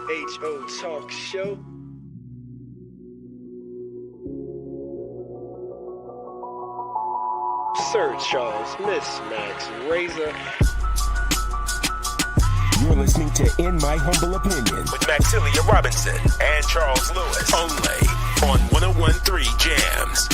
WHO Talk Show. Sir Charles, Miss Max Razor. You're listening to In My Humble Opinion with Maxilia Robinson and Charles Lewis. Only on 101.3 Jams.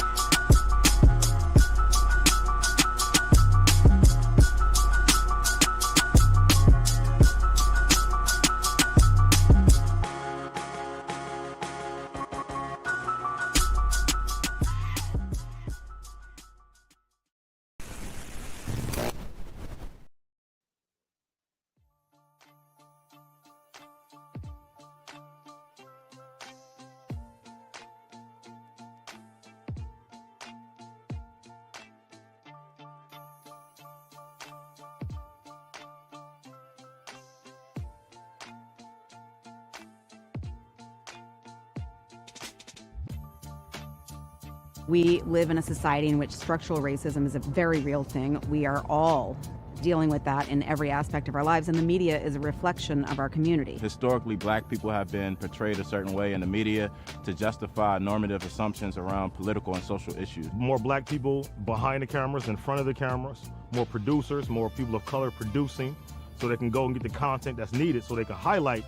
We live in a society in which structural racism is a very real thing. We are all dealing with that in every aspect of our lives, and the media is a reflection of our community. Historically, black people have been portrayed a certain way in the media to justify normative assumptions around political and social issues. More black people behind the cameras, in front of the cameras, more producers, more people of color producing, so they can go and get the content that's needed so they can highlight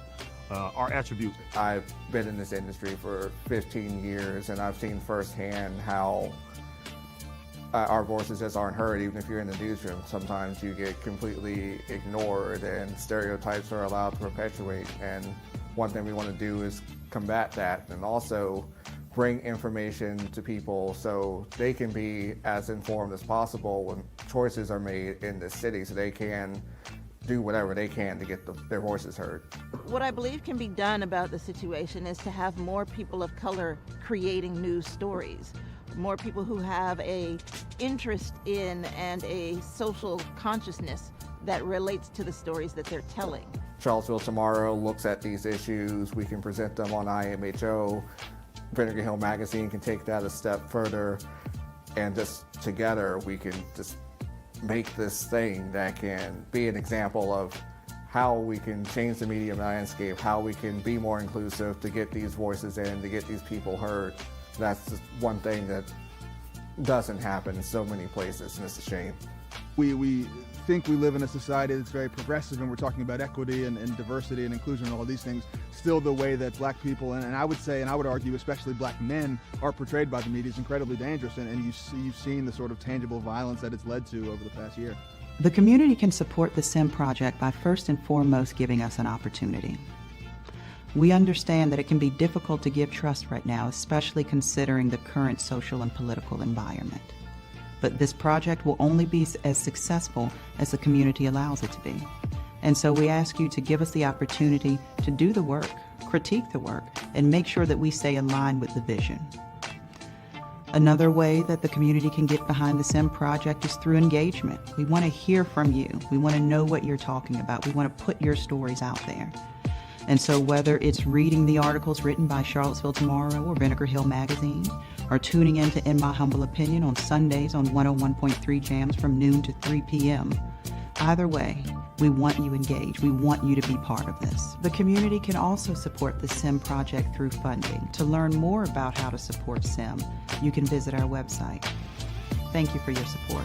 our attributes. I've been in this industry for 15 years and I've seen firsthand how our voices just aren't heard. Even if you're in the newsroom, sometimes you get completely ignored and stereotypes are allowed to perpetuate. And one thing we want to do is combat that and also bring information to people so they can be as informed as possible when choices are made in the city, so they can do whatever they can to get their voices heard. What I believe can be done about the situation is to have more people of color creating news stories, more people who have a interest in and a social consciousness that relates to the stories that they're telling. Charlottesville Tomorrow looks at these issues. We can present them on IMHO. Vinegar Hill Magazine can take that a step further, and just together we can just make this thing that can be an example of how we can change the media landscape, how we can be more inclusive to get these voices in, to get these people heard. That's just one thing that doesn't happen in so many places, and it's a shame. We think we live in a society that's very progressive, and we're talking about equity and diversity and inclusion and all these things. Still, the way that black people, and I would say, and I would argue especially black men, are portrayed by the media is incredibly dangerous, and you've seen the sort of tangible violence that it's led to over the past year. The community can support the SIM project by first and foremost giving us an opportunity. We understand that it can be difficult to give trust right now, especially considering the current social and political environment. But this project will only be as successful as the community allows it to be. And so we ask you to give us the opportunity to do the work, critique the work, and make sure that we stay in line with the vision. Another way that the community can get behind the SIM project is through engagement. We want to hear from you. We want to know what you're talking about. We want to put your stories out there. And so whether it's reading the articles written by Charlottesville Tomorrow or Vinegar Hill Magazine, or tuning into In My Humble Opinion on Sundays on 101.3 Jams from noon to 3 p.m., either way, we want you engaged. We want you to be part of this. The community can also support the SIM project through funding. To learn more about how to support SIM, you can visit our website. Thank you for your support.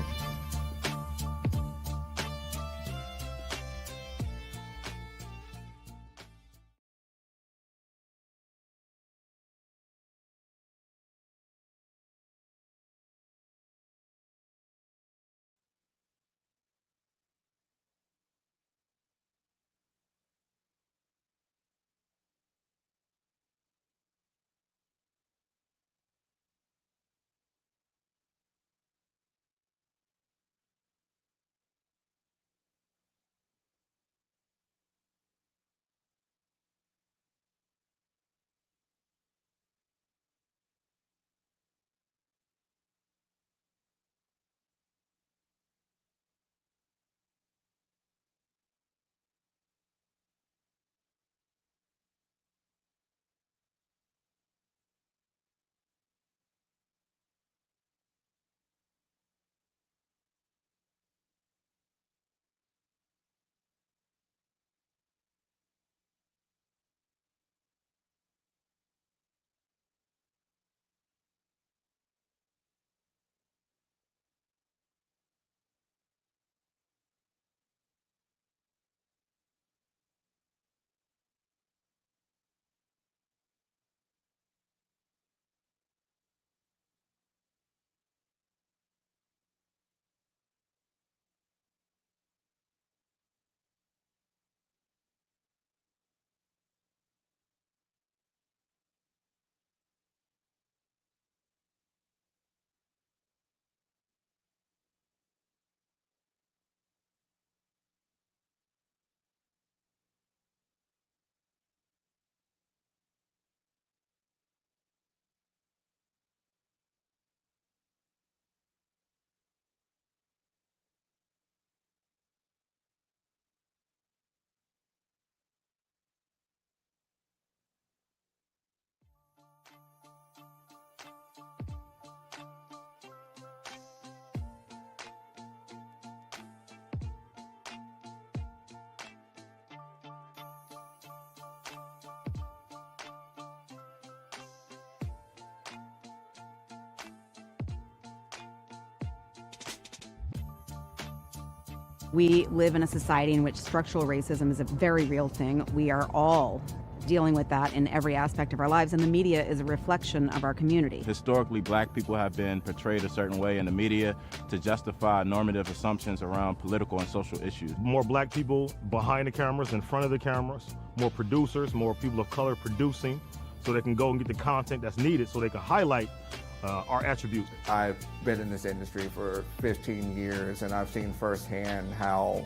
We live in a society in which structural racism is a very real thing. We are all dealing with that in every aspect of our lives, and the media is a reflection of our community. Historically, black people have been portrayed a certain way in the media to justify normative assumptions around political and social issues. More black people behind the cameras, in front of the cameras, more producers, more people of color producing, so they can go and get the content that's needed so they can highlight our attributes. I've been in this industry for 15 years, and I've seen firsthand how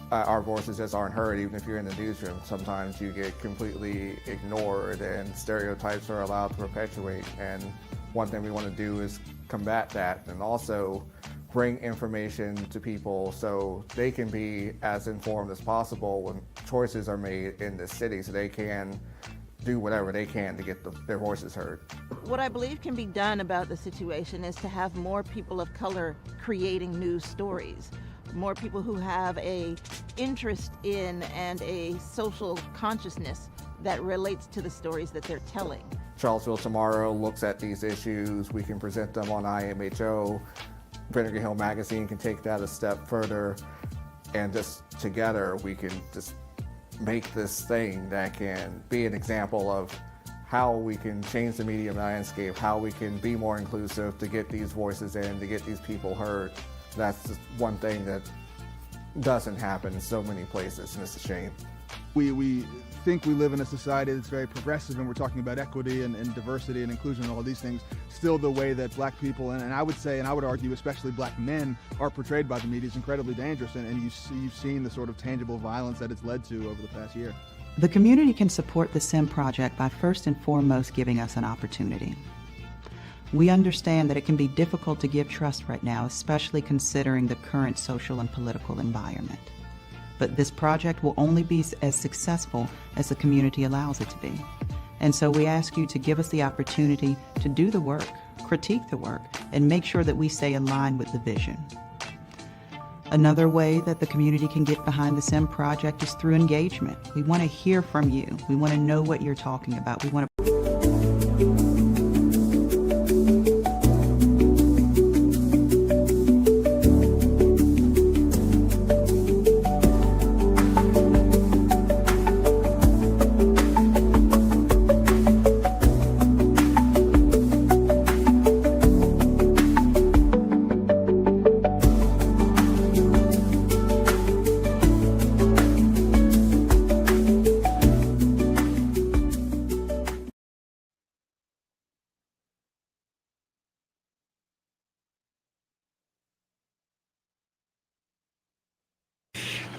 our voices just aren't heard. Even if you're in the newsroom, sometimes you get completely ignored and stereotypes are allowed to perpetuate. And one thing we want to do is combat that and also bring information to people so they can be as informed as possible when choices are made in this city, so they can do whatever they can to get their voices heard. What I believe can be done about the situation is to have more people of color creating news stories. More people who have a interest in and a social consciousness that relates to the stories that they're telling. Charlottesville Tomorrow looks at these issues. We can present them on IMHO. Vinegar Hill Magazine can take that a step further, and just together we can just make this thing that can be an example of how we can change the media landscape, how we can be more inclusive to get these voices in, to get these people heard. That's just one thing that doesn't happen in so many places, and it's a shame. We think we live in a society that's very progressive, and we're talking about equity and diversity and inclusion and all these things. Still, the way that black people, and I would say, and I would argue, especially black men, are portrayed by the media is incredibly dangerous, and you've seen the sort of tangible violence that it's led to over the past year. The community can support the SIM project by first and foremost giving us an opportunity. We understand that it can be difficult to give trust right now, especially considering the current social and political environment. But this project will only be as successful as the community allows it to be. And so we ask you to give us the opportunity to do the work, critique the work, and make sure that we stay in line with the vision. Another way that the community can get behind the SIM project is through engagement. We want to hear from you. We want to know what you're talking about. We want to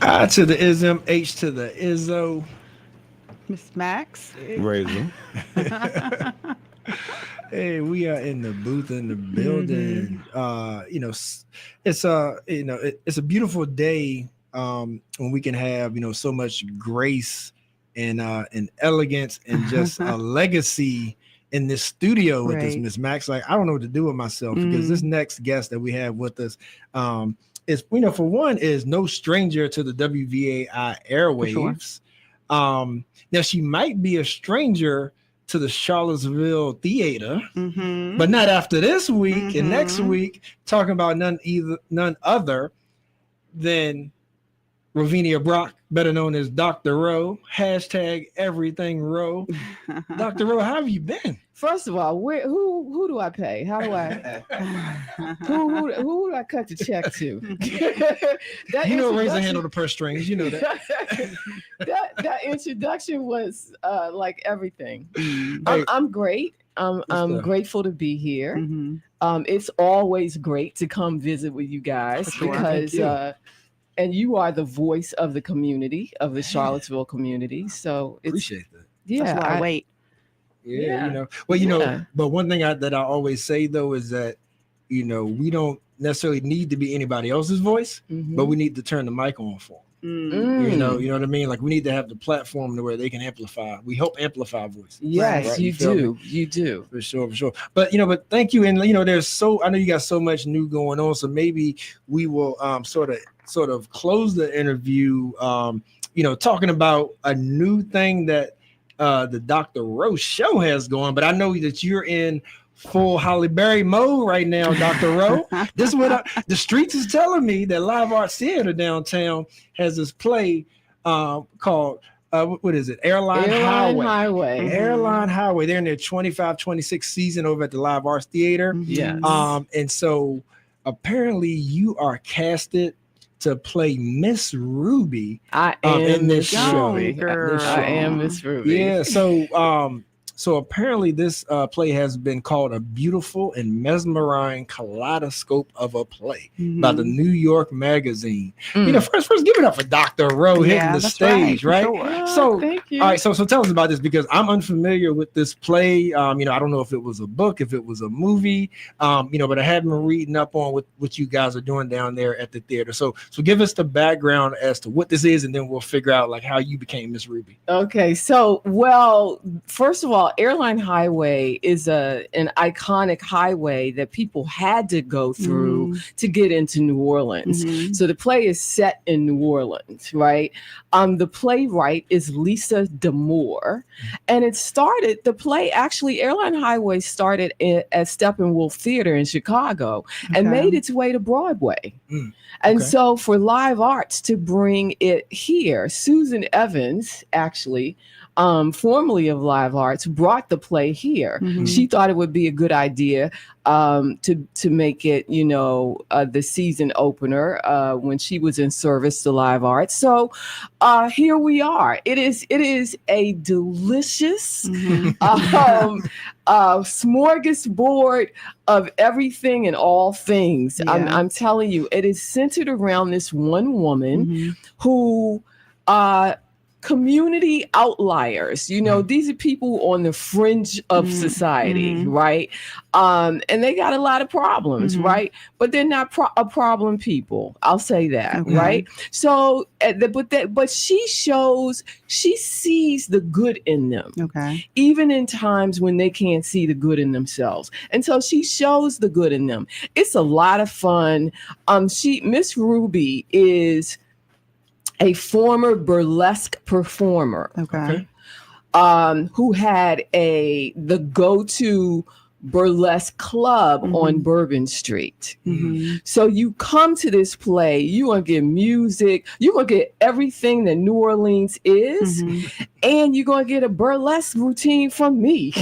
I to the ism, H to the Izzo. Miss Max. Razor. Hey, we are in the booth in the building. It's a beautiful day when we can have so much grace and elegance and just a legacy in this studio with this Miss Max. Like, I don't know what to do with myself because this next guest that we have with us is, for one, is no stranger to the WVAI airwaves. Sure. Now she might be a stranger to the Charlottesville Theater, but not after this week and next week, talking about none other than Ravinia Brock, better known as Dr. Rowe, hashtag everything Rowe. Dr. Rowe, how have you been? First of all, who do I pay? How do I who do I cut the check to? Raise a hand on the purse strings. You know that. that introduction was like everything. I'm great. I'm grateful to be here. It's always great to come visit with you guys because and you are the voice of the community, of the Charlottesville community. So appreciate that. Yeah, that's why I wait. Yeah. But one thing that I always say though is that, we don't necessarily need to be anybody else's voice, but we need to turn the mic on for them. You know what I mean? Like, we need to have the platform to where they can amplify. We help amplify voices. Yes, right? You do. You do. For sure. But, but thank you. And, I know you got so much new going on. So maybe we will sort of close the interview, talking about a new thing that the Dr. Rowe show has going, but I know that you're in full Halle Berry mode right now, Dr. Rowe. This is what the streets is telling me, that Live Arts Theater downtown has this play called what is it? Airline Highway. Airline Highway. They're in their 25-26 season over at the Live Arts Theater. Yes. And so apparently you are casted to play Miss Ruby. I am in this show. I am Miss Ruby. Yeah. So apparently this play has been called a beautiful and mesmerizing kaleidoscope of a play by the New York Magazine. You know, first give it up for Dr. Rowe hitting the stage, right? Sure. So, thank you. all right, so tell us about this, because I'm unfamiliar with this play. You know, I don't know if it was a book, if it was a movie, you know, but I have been reading up on what you guys are doing down there at the theater. So give us the background as to what this is, and then we'll figure out like how you became Miss Ruby. Okay, so well, first of all, Airline Highway is an iconic highway that people had to go through to get into New Orleans. So the play is set in New Orleans, right? The playwright is Lisa D'Amour, and the play actually, Airline Highway started at Steppenwolf Theater in Chicago and made its way to Broadway. And so for Live Arts to bring it here, Susan Evans actually, formerly of Live Arts, brought the play here. She thought it would be a good idea to make it, you know, the season opener when she was in service to Live Arts. So here we are. It is a delicious smorgasbord of everything and all things. Yeah. I'm telling you, it is centered around this one woman who community outliers, you know, these are people on the fringe of society, right? And they got a lot of problems, right? But they're not a problem people. I'll say that, right? So, but she sees the good in them, even in times when they can't see the good in themselves. And so she shows the good in them. It's a lot of fun. Miss Ruby is a former burlesque performer, who had the go-to burlesque club on Bourbon Street. So you come to this play, you're gonna get music, you're gonna get everything that New Orleans is, and you're gonna get a burlesque routine from me.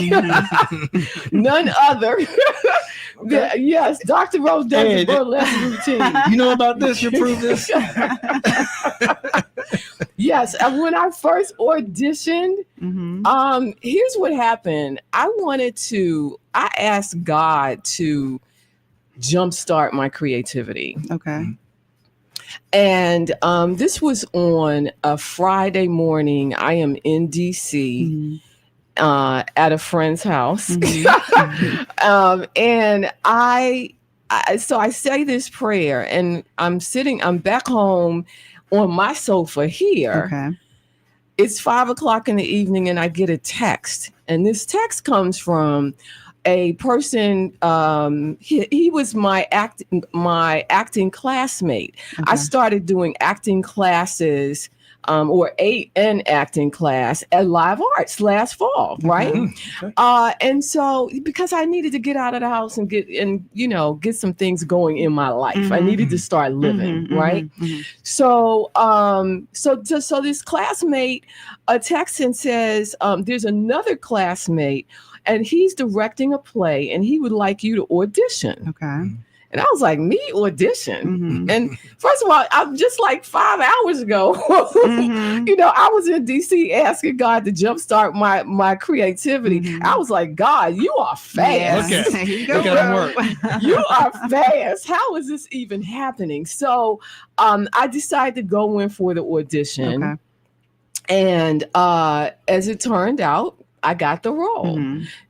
None other. Yes, Dr. Rose does a burlesque routine. You know about this? You prove this? Yes, and when I first auditioned, here's what happened. I asked God to jumpstart my creativity. And this was on a Friday morning. I am in DC at a friend's house. And I say this prayer, and I'm back home on my sofa here. It's 5:00 in the evening, and I get a text, and this text comes from a person. He was my acting classmate. I started doing acting classes, or an acting class at Live Arts last fall, right? And so because I needed to get out of the house and get some things going in my life, I needed to start living, right? So this classmate texts and says, there's another classmate, and he's directing a play, and he would like you to audition. And I was like, me audition? And first of all, I'm just like 5 hours ago, you know, I was in DC asking God to jumpstart my creativity. I was like, God, you are fast. Look at him work. You are fast. How is this even happening? So I decided to go in for the audition. And as it turned out, I got the role.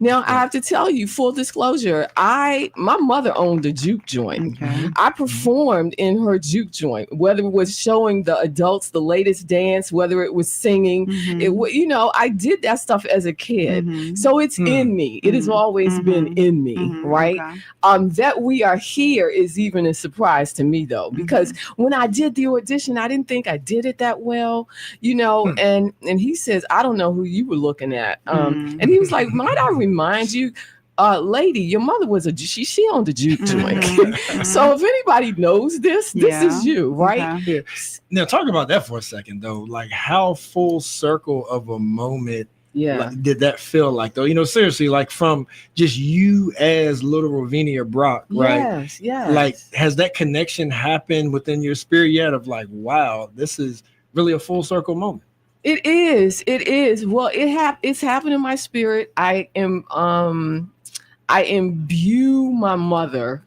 Now I have to tell you, full disclosure, my mother owned a juke joint. I performed in her juke joint, whether it was showing the adults the latest dance, whether it was singing, I did that stuff as a kid. So it's in me. It has always been in me, right? That we are here is even a surprise to me though, because when I did the audition, I didn't think I did it that well, and he says, I don't know who you were looking at. And he was like, might I remind you, lady, your mother was she owned a juke joint. So if anybody knows this is you, right? Okay. Yeah. Now talk about that for a second though. Like how full circle of a moment did that feel like though? You know, seriously, like from just you as little Ravinia Brock, right? Yes. Like has that connection happened within your spirit yet of like, wow, this is really a full circle moment? It is. Well, it's happened in my spirit. I imbue my mother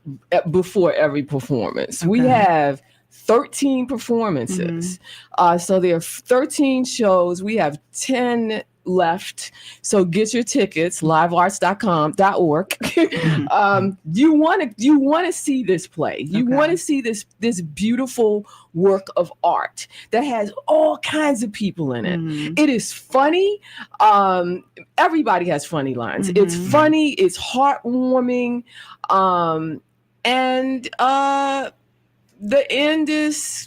before every performance. We have 13 performances. So there are 13 shows. We have 10 left. So get your tickets, livearts.com.org. You want to see this play. You want to see this beautiful work of art that has all kinds of people in it. It is funny. Everybody has funny lines. It's funny, it's heartwarming. And the end is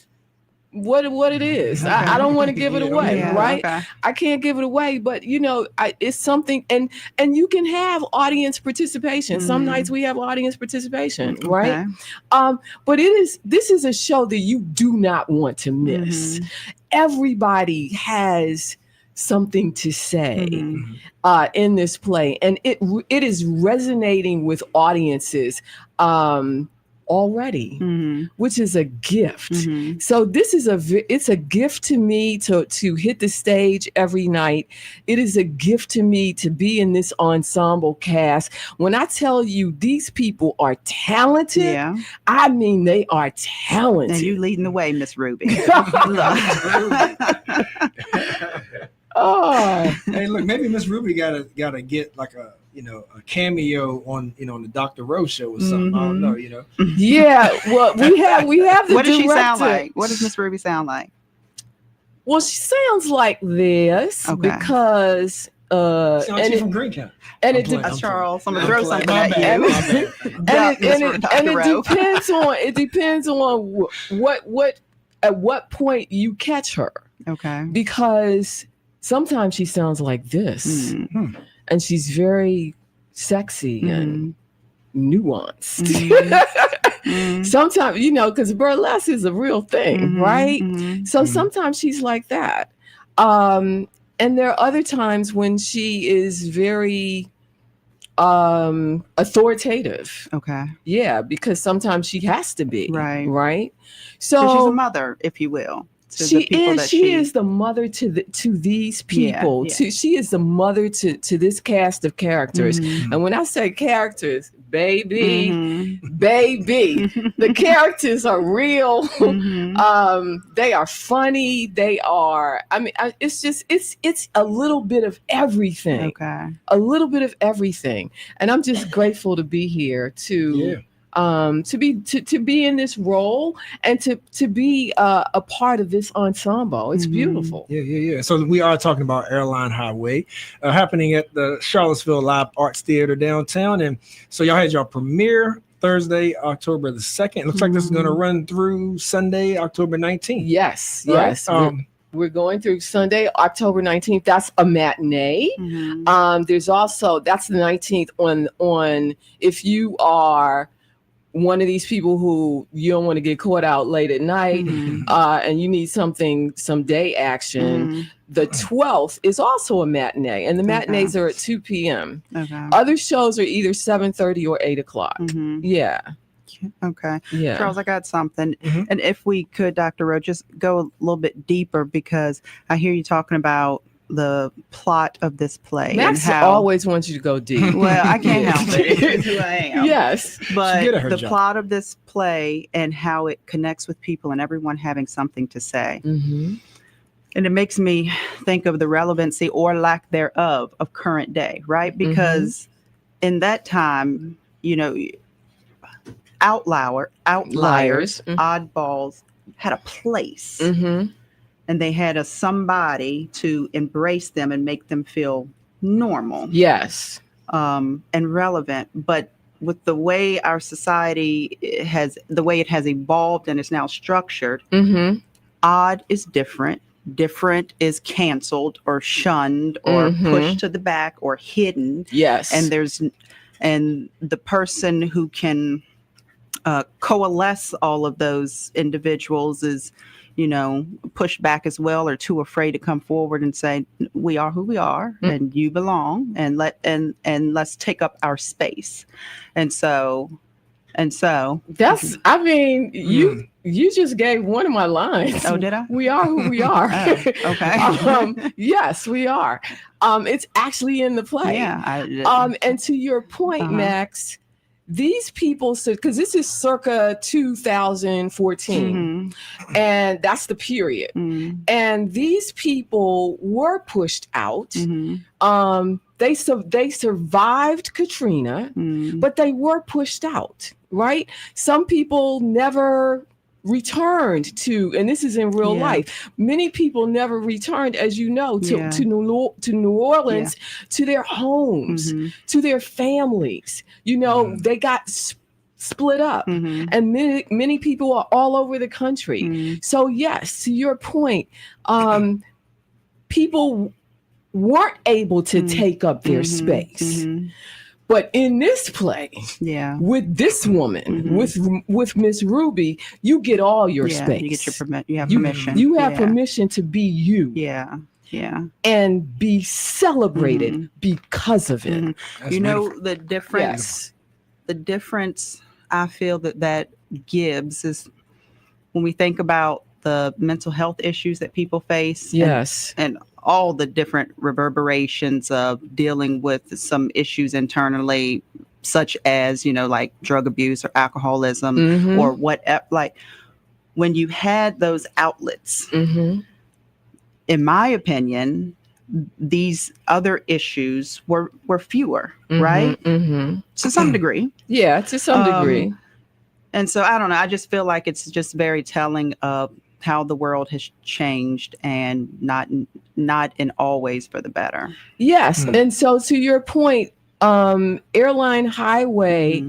what it is. I don't want to give it away, right? I can't give it away, but you know, it's something, and you can have audience participation. Some nights we have audience participation, right? But this is a show that you do not want to miss. Everybody has something to say in this play, and it is resonating with audiences already, which is a gift. So this is it's a gift to me to hit the stage every night. It is a gift to me to be in this ensemble cast. When I tell you these people are talented, I mean they are talented. And you leading the way, Miss Ruby. Oh, hey, look, maybe Miss Ruby gotta get like a cameo on the Dr. Rose show or something. I don't know, Yeah, well, we have the What does she sound like? What does Miss Ruby sound like? Well, she sounds like this because sounds like from Green County. And it Charles, I'm gonna throw something at you. And it depends on what at what point you catch her. Okay. Because sometimes she sounds like this. And she's very sexy and nuanced. Sometimes, because burlesque is a real thing, right? So sometimes she's like that. And there are other times when she is very authoritative. Okay. Yeah, because sometimes she has to be. Right. So she's a mother, if you will. She is the mother to these people. She is the mother to this cast of characters. And when I say characters, baby, the characters are real. They are funny. They are. I mean, it's a little bit of everything. Okay. A little bit of everything, and I'm just grateful to be here to be in this role and to be a part of this ensemble. It's beautiful. Yeah. So we are talking about Airline Highway happening at the Charlottesville Live Arts Theater downtown. And so y'all had your premiere Thursday, October the 2nd. Looks like this is going to run through Sunday, October 19th. Yes. Right? Yes. We're going through Sunday, October 19th. That's a matinee. There's also, that's the 19th on if you are one of these people who you don't want to get caught out late at night and you need some day action. The 12th is also a matinee, and the matinees are at 2 p.m. Other shows are either 7:30 or 8 o'clock. Yeah. Okay. Yeah. Charles, I got something. And if we could, Dr. Rowe, just go a little bit deeper, because I hear you talking about the plot of this play. Max and how always wants you to go deep. Well, I can't help it. It's who I am. Yes. But the plot of this play and how it connects with people and everyone having something to say. And it makes me think of the relevancy or lack thereof of current day, right? Because in that time, outliers, oddballs had a place. And they had a somebody to embrace them and make them feel normal. Yes. And relevant. But with the way our society it has evolved and is now structured, odd is different. Different is canceled or shunned or pushed to the back or hidden. Yes. And and the person who can coalesce all of those individuals is, pushed back as well, or too afraid to come forward and say, we are who we are, and you belong, and let's take up our space. And so that's, I mean, you just gave one of my lines. Oh, did I? We are who we are. Okay. Yes, we are. It's actually in the play. Yeah. And to your point, Max, these people, because this is circa 2014, and that's the period. And these people were pushed out. They survived Katrina, but they were pushed out, right? Some people never returned to, and this is in real life, many people never returned, as you know, to New Orleans, to their homes, to their families. They got split up, and many people are all over the country. So yes, to your point, people weren't able to take up their space. But in this play, with this woman, with Miss Ruby, you get all your space. You get your you have permission. You have permission to be you. Yeah. And be celebrated because of it. The difference. The difference I feel that gives is when we think about the mental health issues that people face. Yes. And all the different reverberations of dealing with some issues internally, such as, like drug abuse or alcoholism or whatever. Like when you had those outlets, in my opinion, these other issues were fewer, right? To some degree. Yeah, to some degree. And so I don't know. I just feel like it's just very telling of how the world has changed, and not in all ways for the better. Yes. And so to your point, Airline Highway,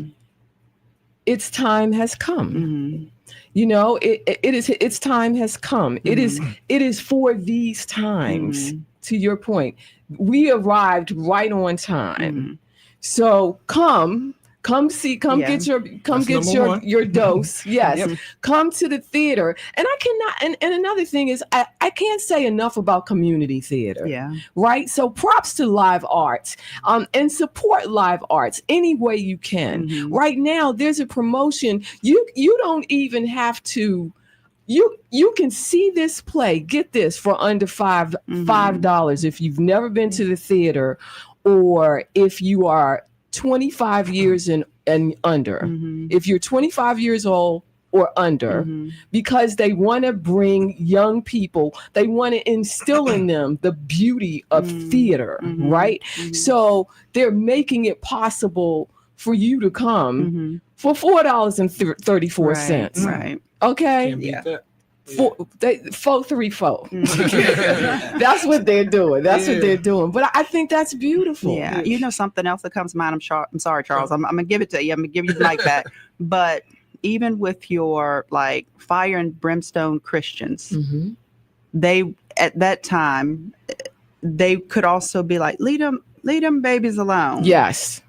its time has come. Its time has come. It is for these times. To your point, we arrived right on time. So come get your dose. Yes. Come to the theater. And I cannot, and another thing is I can't say enough about community theater. Yeah. Right. So props to live arts, and support live arts any way you can. Right now, there's a promotion. You don't even have to, you can see this play, get this for under $5 if you've never been to the theater, or if you are 25 years and under. If you're 25 years old or under, because they want to bring young people, they want to instill in them the beauty of theater, right? So they're making it possible for you to come for $4.34. Right. Okay. Yeah. 434. That's what they're doing. That's what they're doing. But I think that's beautiful. Yeah. Something else that comes to mind. I'm sorry, Charles. I'm gonna give it to you. I'm gonna give you the mic back. But even with your like fire and brimstone Christians, they at that time they could also be like, leave them babies alone. Yes.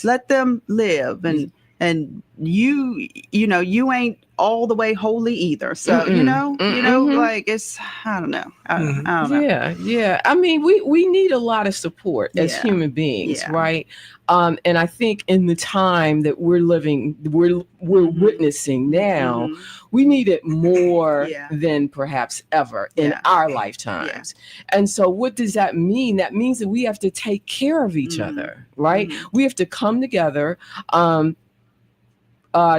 Let them live, and you ain't all the way holy either. So, like it's, I don't know. I don't know. Yeah. I mean, we need a lot of support as human beings, right? And I think in the time that we're living, we're witnessing now, we need it more than perhaps ever in our lifetimes. And so what does that mean? That means that we have to take care of each other, right? We have to come together,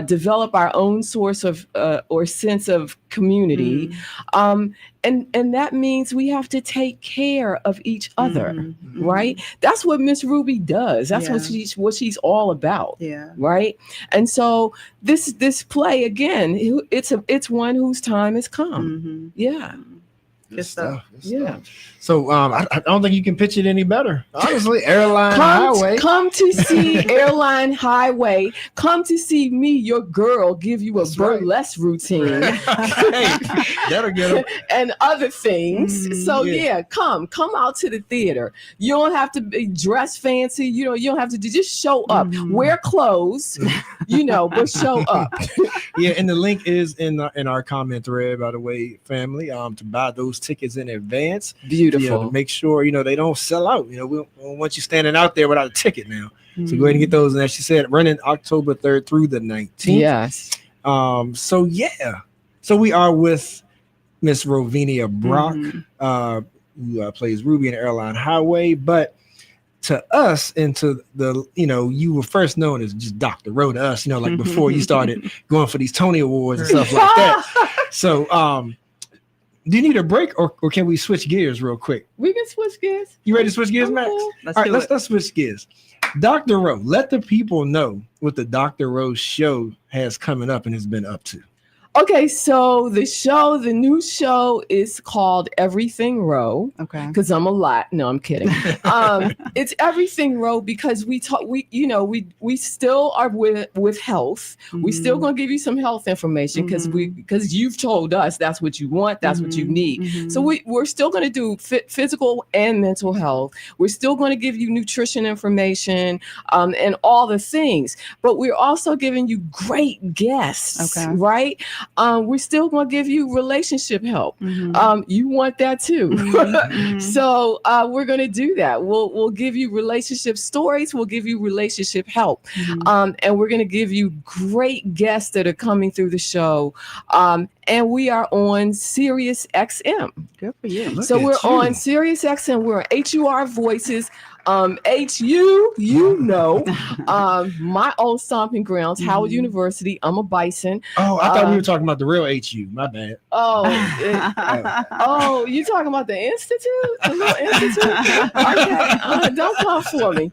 develop our own source of or sense of community, and that means we have to take care of each other, right? That's what Miss Ruby does. That's what she's all about, right? And so this play again, it's one whose time has come. Good stuff. Yeah. So I don't think you can pitch it any better. Honestly, Airline Highway. Come to see Airline Highway. Come to see me, your girl, give you a burlesque routine. Hey, that'll get them. And other things. So yeah, come out to the theater. You don't have to be dressed fancy. You don't have to just show up. Wear clothes, but show up. Yeah, and the link is in our comment thread, by the way, family. To buy those tickets in advance. Beautiful. To make sure they don't sell out. We don't want you standing out there without a ticket now. So go ahead and get those. And as she said, running October 3rd through the 19th. Yes. So we are with Miss Rovinia Brock, who plays Ruby in Airline Highway, but to us and to the, you were first known as just Dr. Rowe to us, like before you started going for these Tony Awards and stuff like that. So, do you need a break or can we switch gears real quick? We can switch gears. You ready to switch gears, Max? Let's switch gears. Dr. Rowe, let the people know what the Dr. Rowe show has coming up and has been up to. Okay, so the new show is called Everything Rowe. Okay. Because I'm a lot. No, I'm kidding. It's Everything Rowe because we still are with health. We still gonna give you some health information because you've told us that's what you want, that's what you need. So we're still gonna do physical and mental health. We're still gonna give you nutrition information and all the things. But we're also giving you great guests. Okay. Right? We're still going to give you relationship help. You want that too. So we're going to do that. We'll give you relationship stories. We'll give you relationship help. And we're going to give you great guests that are coming through the show. And we are on Sirius XM. Good for you. So we're on Sirius XM. We're on HUR Voices. HU, my old stomping grounds, Howard University. I'm a Bison. Oh, I thought we were talking about the real HU. My bad. Oh, you talking about the institute? The little institute? Okay, don't come for me.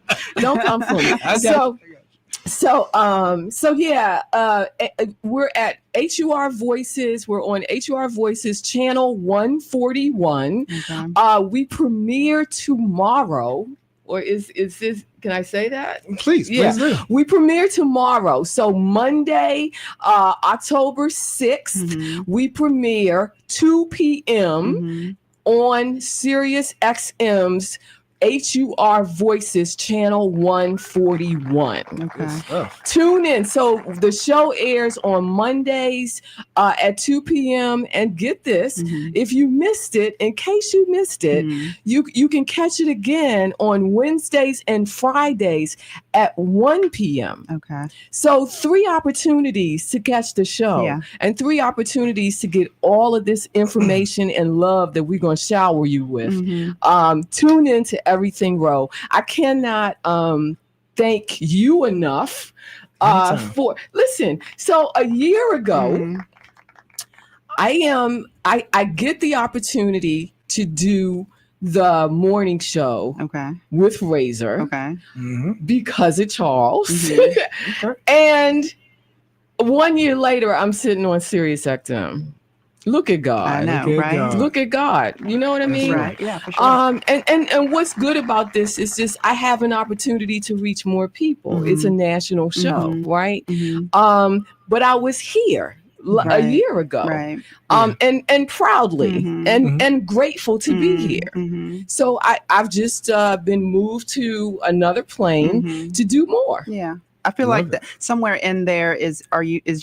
We're at HUR Voices. We're on HUR Voices channel 141. Okay. We premiere tomorrow. Or is this, can I say that? Please do. We premiere tomorrow. So Monday, October 6th, we premiere 2 p.m. on Sirius XM's HUR Voices channel 141. Okay. Tune in. So the show airs on Mondays at 2 p.m. And get this, if you missed it, in case you missed it, you can catch it again on Wednesdays and Fridays at 1 p.m. Okay. So 3 opportunities to catch the show and 3 opportunities to get all of this information and love that we're going to shower you with. Tune in to Everything Rowe. I cannot thank you enough for listen. So a year ago, I get the opportunity to do the morning show with Razor because of Charles. And 1 year later, I'm sitting on Sirius XM. Look at God. I know, right? Look at God. You know what I mean? Right. Yeah, for sure. And what's good about this is just I have an opportunity to reach more people. It's a national show, right? But I was here a year ago, and proudly and grateful to be here. So I've just been moved to another plane to do more. Yeah. I feel like that somewhere in there is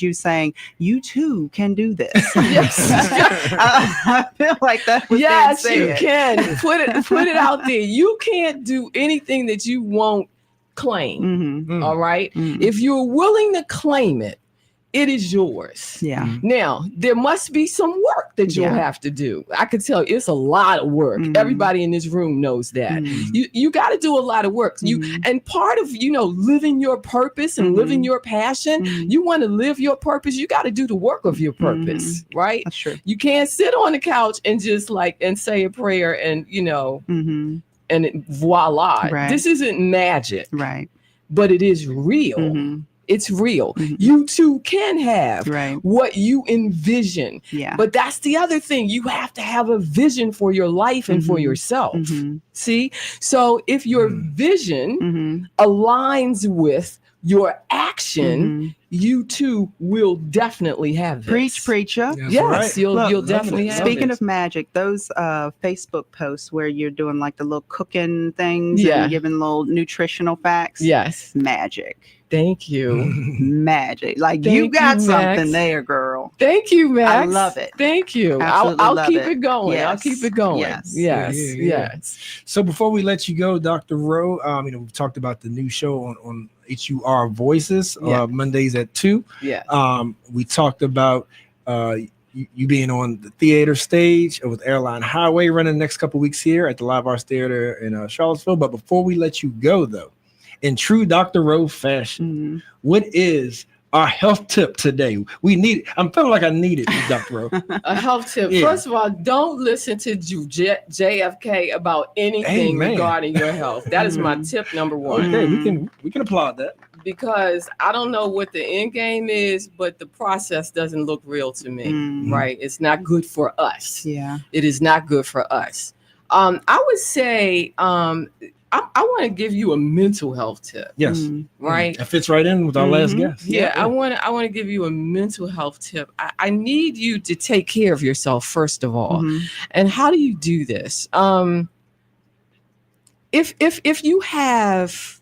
you saying you too can do this. Yes. I feel like that was yes, you can put it out there. You can't do anything that you won't claim. All right. If you're willing to claim it, it is yours. Yeah. Now, there must be some work that you'll have to do. I can tell you it's a lot of work. Everybody in this room knows that. You got to do a lot of work. And part of, living your purpose and living your passion, you want to live your purpose, you got to do the work of your purpose, right? That's true. You can't sit on the couch and just and say a prayer and, and voila. Right. This isn't magic. Right. But it is real. It's real. You too can have what you envision. Yeah. But that's the other thing. You have to have a vision for your life and for yourself. See? So if your vision aligns with your action, you too will definitely have this. Preacher. Yes, you'll definitely have Speaking this. of magic, those Facebook posts where you're doing like the little cooking things and giving little nutritional facts. Yes. Magic. Thank you. Magic. Like Thank you got you, something Max. there, girl. Thank you, Max. I love it. Thank you. Absolutely I'll love keep it. it going. Yes. I'll keep it going. Yes. Yes. So before we let you go, Dr. Rowe, we've talked about the new show on HUR Voices, Mondays at 2. Yeah. We talked about you being on the theater stage with Airline Highway running the next couple weeks here at the Live Arts Theater in Charlottesville. But before we let you go, though, in true Dr. Rowe fashion, what is our health tip today? I'm feeling like I need it, Dr. Rowe. A health tip. Yeah. First of all, don't listen to JFK about anything regarding your health. That is my tip number one. Okay, we can applaud that. Because I don't know what the end game is, but the process doesn't look real to me, right? It's not good for us. Yeah. It is not good for us. I would say I want to give you a mental health tip. Yes. Right. That fits right in with our last guest. Yeah, I want to give you a mental health tip. I need you to take care of yourself first of all. And how do you do this? If you have,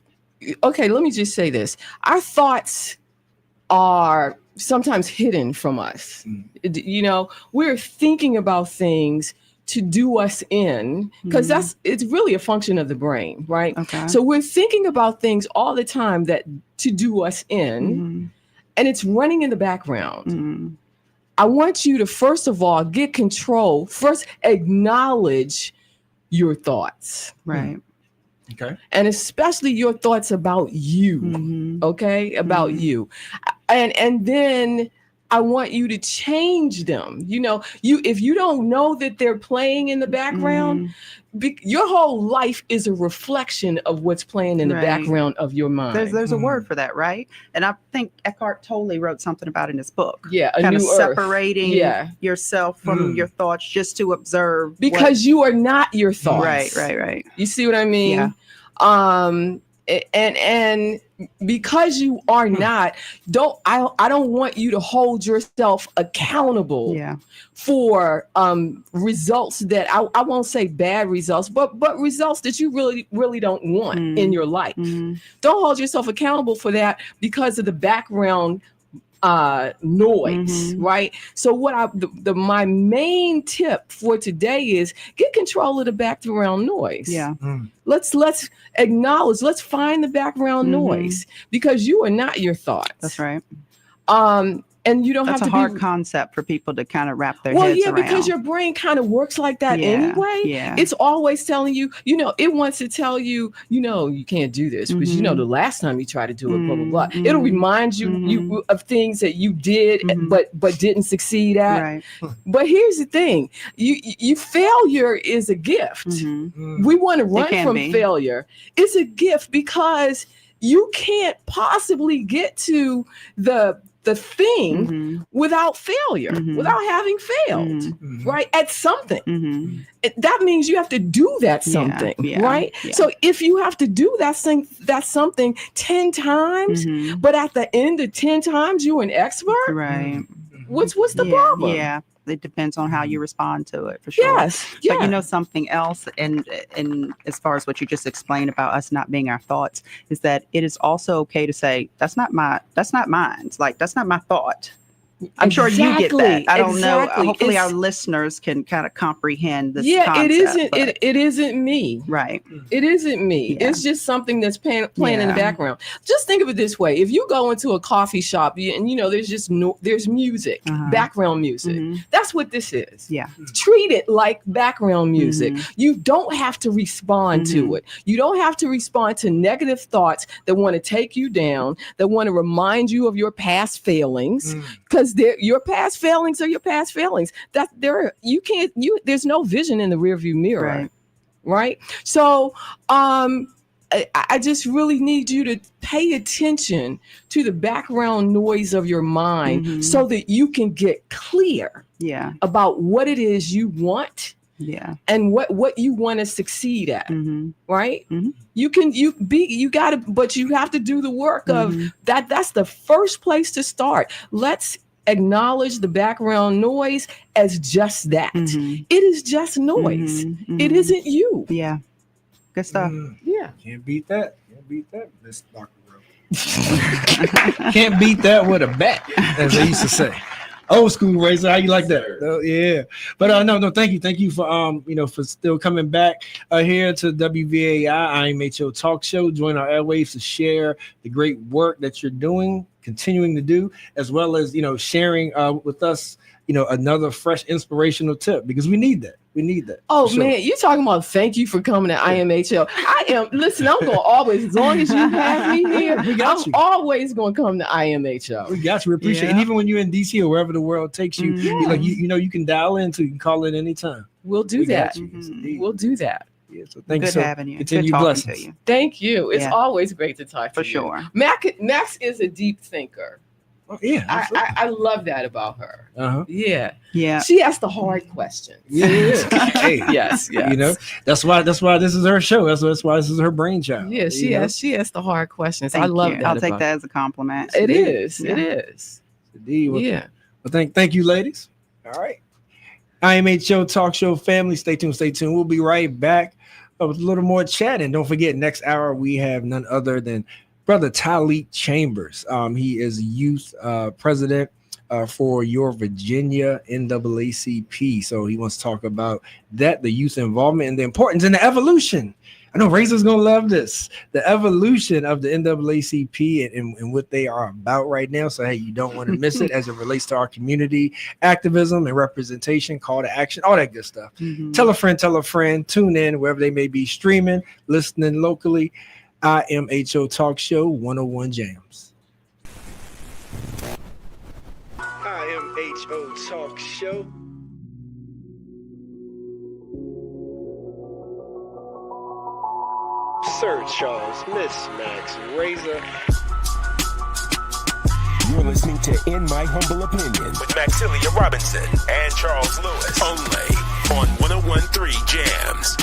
okay, let me just say this. Our thoughts are sometimes hidden from us. We're thinking about things to do us in, because it's really a function of the brain, right? Okay. So we're thinking about things all the time that to do us in, and it's running in the background. I want you to first of all get control. First, acknowledge your thoughts. Right. Okay. And especially your thoughts about you. Okay, about you, and then I want you to change them. If you don't know that they're playing in the background, your whole life is a reflection of what's playing in the background of your mind. There's a word for that, right? And I think Eckhart Tolle wrote something about it in his book. Yeah, kind of new earth. Separating yourself from your thoughts just to observe. Because you are not your thoughts. Right. You see what I mean? Yeah. And because you are not, I don't want you to hold yourself accountable for results that I won't say bad results, but results that you really don't want in your life. Don't hold yourself accountable for that because of the background noise, right? So my main tip for today is get control of the background noise. Yeah. Let's acknowledge, let's find the background noise, because you are not your thoughts. That's right. And you don't That's have to a hard concept for people to kind of wrap their heads around. Well, yeah, because your brain kind of works like that anyway. Yeah. It's always telling you, it wants to tell you, you can't do this because the last time you tried to do it, blah, blah, blah. It'll remind you of things that you did, but didn't succeed at. Right. But here's the thing, you failure is a gift. We want to run from failure. It's a gift because you can't possibly get to the thing without failure, without having failed, right? At something. That means you have to do that something, right? Yeah. So if you have to do that something 10 times, but at the end of 10 times, you're an expert, right? What's the problem? Yeah. It depends on how you respond to it, for sure. Yes. Yeah. But something else, and as far as what you just explained about us not being our thoughts, is that it is also okay to say, that's not mine. Like, that's not my thought. I'm sure you get that. I don't know. Hopefully our listeners can kind of comprehend this concept. It isn't me. Right. It isn't me. Yeah. It's just something that's playing in the background. Just think of it this way. If you go into a coffee shop and there's music, background music. That's what this is. Yeah. Treat it like background music. You don't have to respond to it. You don't have to respond to negative thoughts that want to take you down, that want to remind you of your past failings, because your past failings are your past failings. There's no vision in the rearview mirror, right? So I just really need you to pay attention to the background noise of your mind so that you can get clear about what it is you want and what you want to succeed at. Right? But you have to do the work of that. That's the first place to start. Let's acknowledge the background noise as just that. It is just noise. It isn't you. Yeah. Good stuff. Yeah. Can't beat that. Miss Dr. Can't beat that with a bat, as they used to say. Old school Razor, how you like that? Yeah, but no, thank you for for still coming back here to WVAI IMHO Talk Show. Join our airwaves to share the great work that you're doing, continuing to do, as well as sharing with us another fresh inspirational tip, because we need that. Oh man, you talking about thank you for coming to IMHO. Listen, I'm gonna always, as long as you have me here, I'm always gonna come to IMHO. We got you. We appreciate it. And even when you're in DC or wherever the world takes you, you can dial in, you can call in anytime. We'll do that. We'll do that. Yeah, so thank you. Good having you. Continue blessings. You. Thank you. It's always great to talk to you. For sure. Max is a deep thinker. Oh, yeah, I love that about her. Yeah. She asks the hard questions. Hey, yes. That's why this is her show. That's why this is her brainchild. Yeah, she asks the hard questions. I love that. I'll take that as a compliment. It is. It is. Indeed. Well, thank you, ladies. All right. IMHO Talk Show family. Stay tuned. We'll be right back with a little more chat. And don't forget, next hour we have none other than Brother Tyleek Chambers. He is youth president for your Virginia NAACP. So he wants to talk about that, the youth involvement and the importance and the evolution. I know Razor's going to love this. The evolution of the NAACP and what they are about right now. So, hey, you don't want to miss it as it relates to our community activism and representation, call to action, all that good stuff. Tell a friend, tune in wherever they may be streaming, listening locally. IMHO Talk Show 101 Jams. IMHO Talk Show. Sir Charles, Miss Max, Razor. You're listening to In My Humble Opinion with Maxilia Robinson and Charles Lewis, only on 101.3 Jams.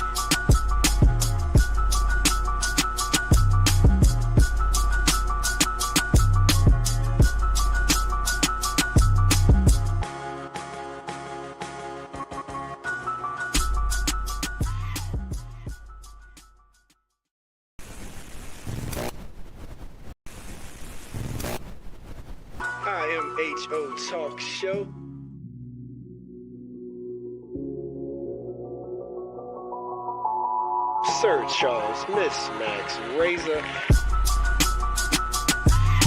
IMHO Talk Show. Sir Charles, Miss Max, Razor.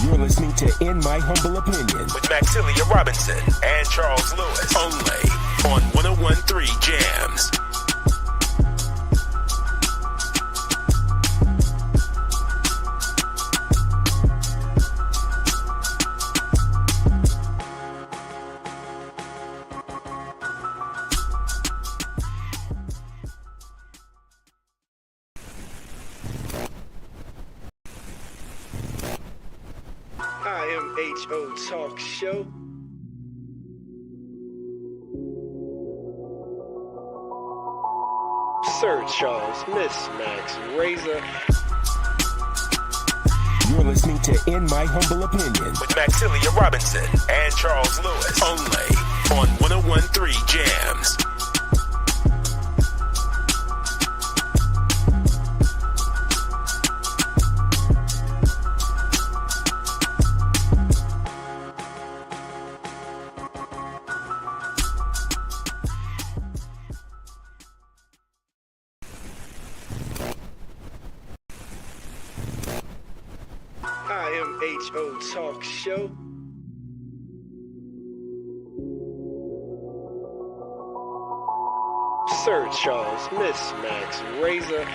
You're listening to In My Humble Opinion with Maxilia Robinson and Charles Lewis, only on 101.3 Jams. IMHO Talk Show. Sir Charles, Miss Max, Razor. You're listening to In My Humble Opinion with Maxilia Robinson and Charles Lewis, only on 101.3 Jams. IMHO Talk Show. Sir Charles, Miss Max, Razor.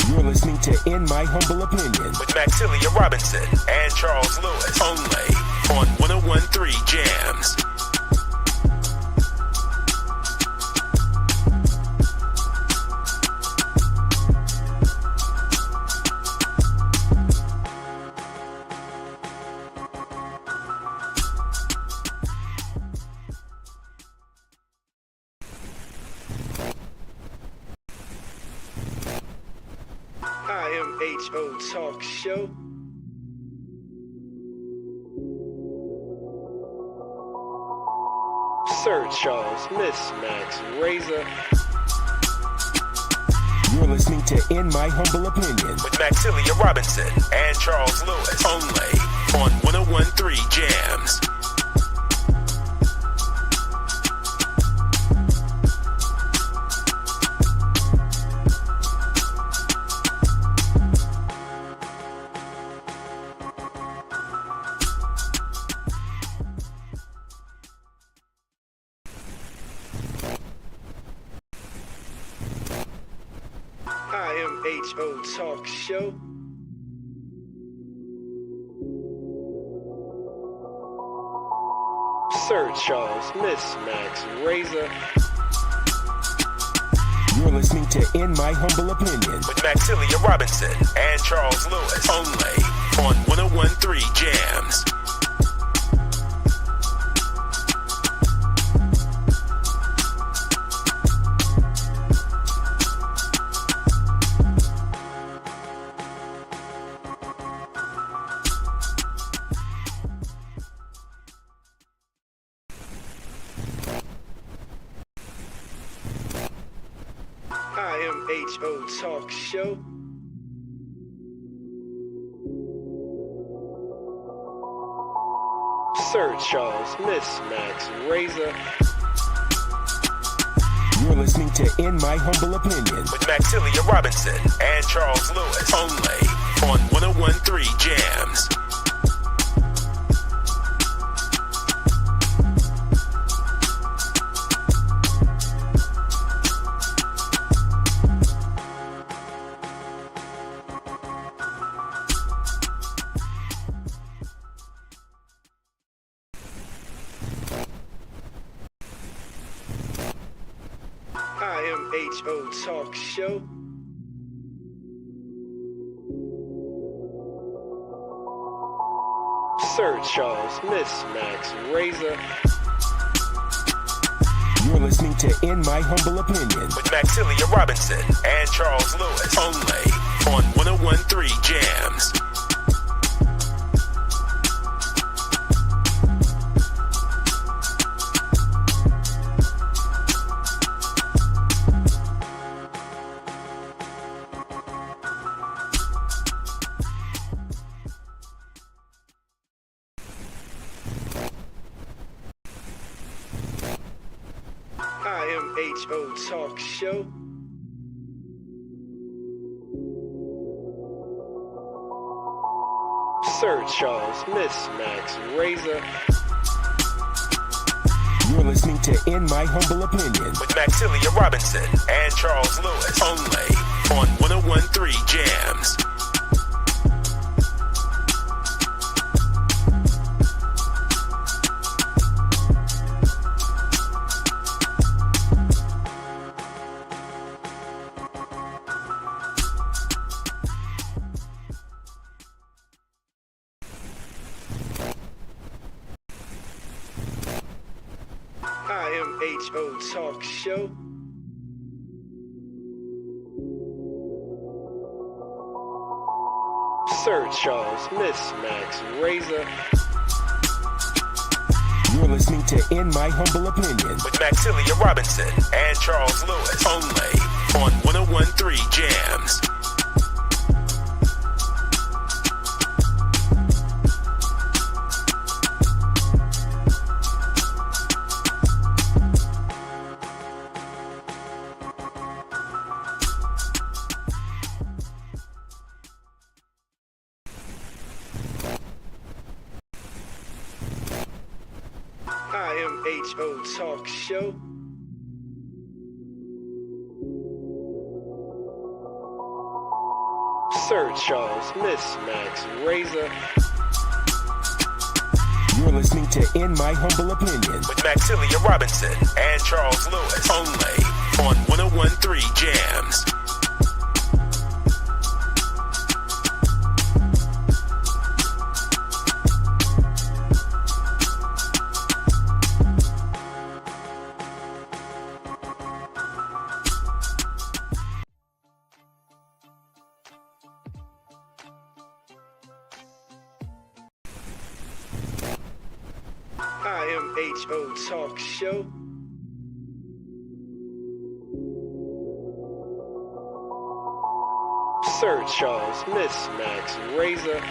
You're listening to In My Humble Opinion with Maxilia Robinson and Charles Lewis, only on 101.3 Jams. IMHO Talk Show. Sir Charles, Miss Max Razor. You're listening to In My Humble Opinion with Maxilia Robinson and Charles Lewis, only on 101.3 Jams. IMHO Talk Show. Sir Charles, Miss Max Razor. You're listening to In My Humble Opinion with Maxilia Robinson and Charles Lewis, only on 101.3 Jams. IMHO Talk Show. Sir Charles, Miss Max Razor. You're listening to In My Humble Opinion with Maxilia Robinson and Charles Lewis, only on 101.3 Jams. IMHO Talk Show. Sir Charles, Miss Max Razor. You're listening to In My Humble Opinion with Maxilia Robinson and Charles Lewis, only on 101.3 Jams. IMHO Talk Show. Sir Charles, Miss Max Razor. You're listening to In My Humble Opinion with Maxilia Robinson and Charles Lewis, only on 101.3 Jams. IMHO Talk Show. Sir Charles, Miss Max Razor. You're listening to In My Humble Opinion with Maxilia Robinson and Charles Lewis, only on 101.3 Jams. IMHO Talk Show. Sir Charles, Miss Max Razor. You're listening to In My Humble Opinion with Maxilia Robinson and Charles Lewis, only on 101.3 Jams. IMHO Talk Show. Sir Charles, Miss Max Razor.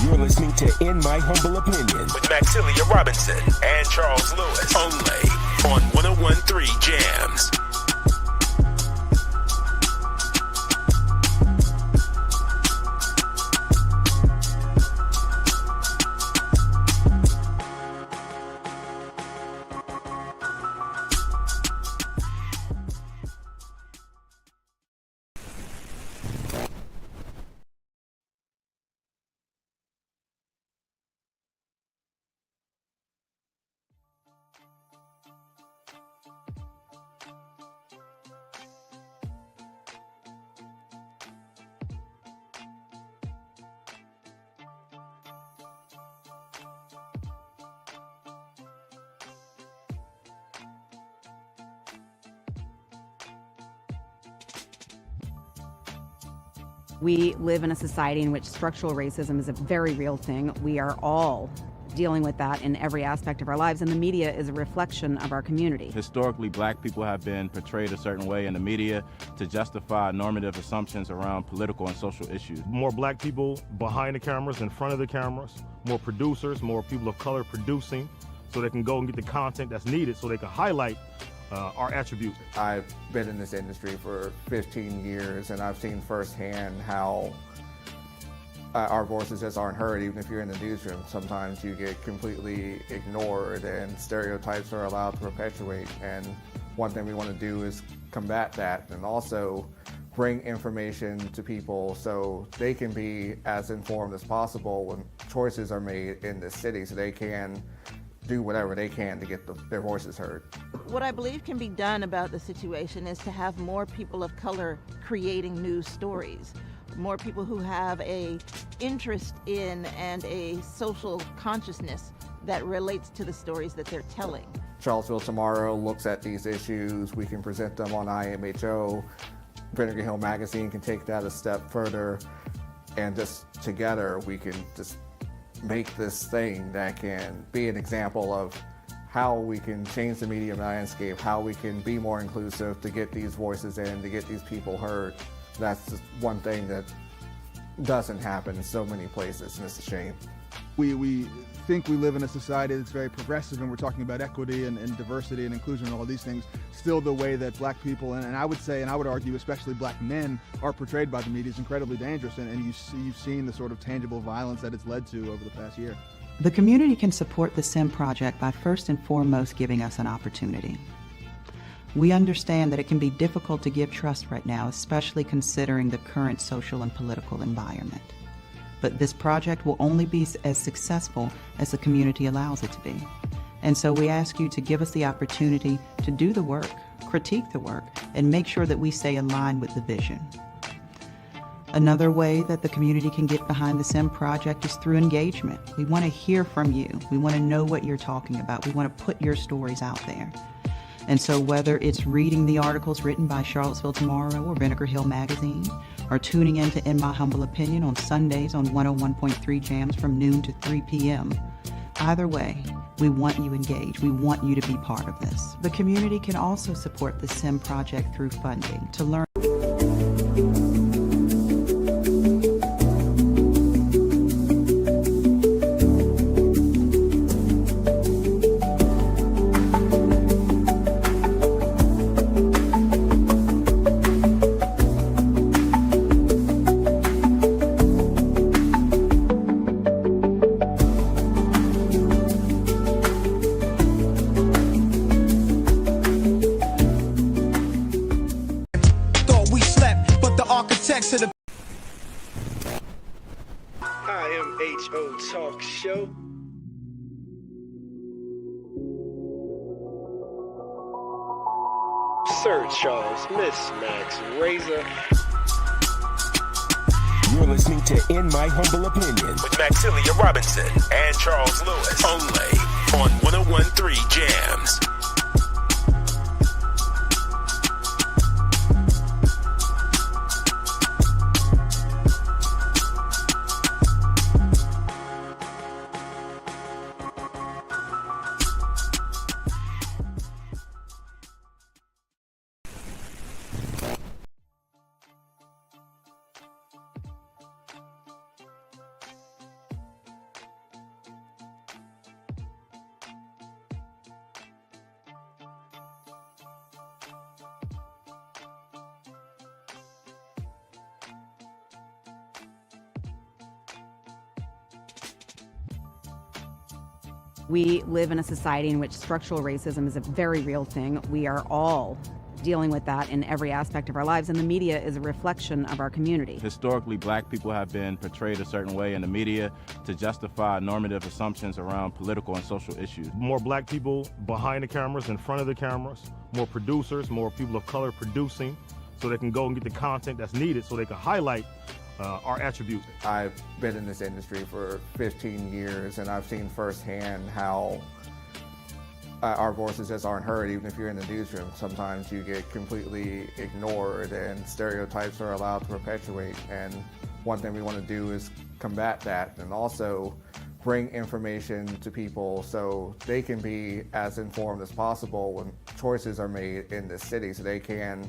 You're listening to In My Humble Opinion with Maxilia Robinson and Charles Lewis. Only on 101.3 Jams. We live in a society in which structural racism is a very real thing. We are all dealing with that in every aspect of our lives, and the media is a reflection of our community. Historically, black people have been portrayed a certain way in the media to justify normative assumptions around political and social issues. More black people behind the cameras, in front of the cameras, more producers, more people of color producing, so they can go and get the content that's needed so they can highlight our attributes. I've been in this industry for 15 years, and I've seen firsthand how our voices just aren't heard. Even if you're in the newsroom, sometimes you get completely ignored and stereotypes are allowed to perpetuate. And one thing we want to do is combat that and also bring information to people so they can be as informed as possible when choices are made in this city, so they can do whatever they can to get their voices heard. What I believe can be done about the situation is to have more people of color creating news stories, more people who have a interest in and a social consciousness that relates to the stories that they're telling. Charlottesville Tomorrow looks at these issues. We can present them on IMHO. Vinegar Hill Magazine can take that a step further, and just together we can just make this thing that can be an example of how we can change the media landscape, how we can be more inclusive to get these voices in, to get these people heard. That's just one thing that doesn't happen in so many places, and it's a shame. We think we live in a society that's very progressive, and we're talking about equity and diversity and inclusion and all these things. Still, the way that black people, and I would say, and I would argue especially black men, are portrayed by the media is incredibly dangerous, and you've seen the sort of tangible violence that it's led to over the past year. The community can support the SIM project by first and foremost giving us an opportunity. We understand that it can be difficult to give trust right now, especially considering the current social and political environment. But this project will only be as successful as the community allows it to be. And so we ask you to give us the opportunity to do the work, critique the work, and make sure that we stay in line with the vision. Another way that the community can get behind the SIM project is through engagement. We want to hear from you. We want to know what you're talking about. We want to put your stories out there. And so whether it's reading the articles written by Charlottesville Tomorrow or Vinegar Hill Magazine, or tuning in to In My Humble Opinion on Sundays on 101.3 Jams from noon to 3 p.m., either way, we want you engaged. We want you to be part of this. The community can also support the SIM project through funding to learn. IMHO Talk Show. Sir Charles, Miss Max Razor. You're listening to In My Humble Opinion with Maxilia Robinson and Charles Lewis. Only on 101.3 Jams. We live in a society in which structural racism is a very real thing. We are all dealing with that in every aspect of our lives, and the media is a reflection of our community. Historically, black people have been portrayed a certain way in the media to justify normative assumptions around political and social issues. More black people behind the cameras, in front of the cameras, more producers, more people of color producing, so they can go and get the content that's needed so they can highlight our attributes. I've been in this industry for 15 years, and I've seen firsthand how our voices just aren't heard. Even if you're in the newsroom, sometimes you get completely ignored and stereotypes are allowed to perpetuate. And one thing we want to do is combat that and also bring information to people so they can be as informed as possible when choices are made in this city, so they can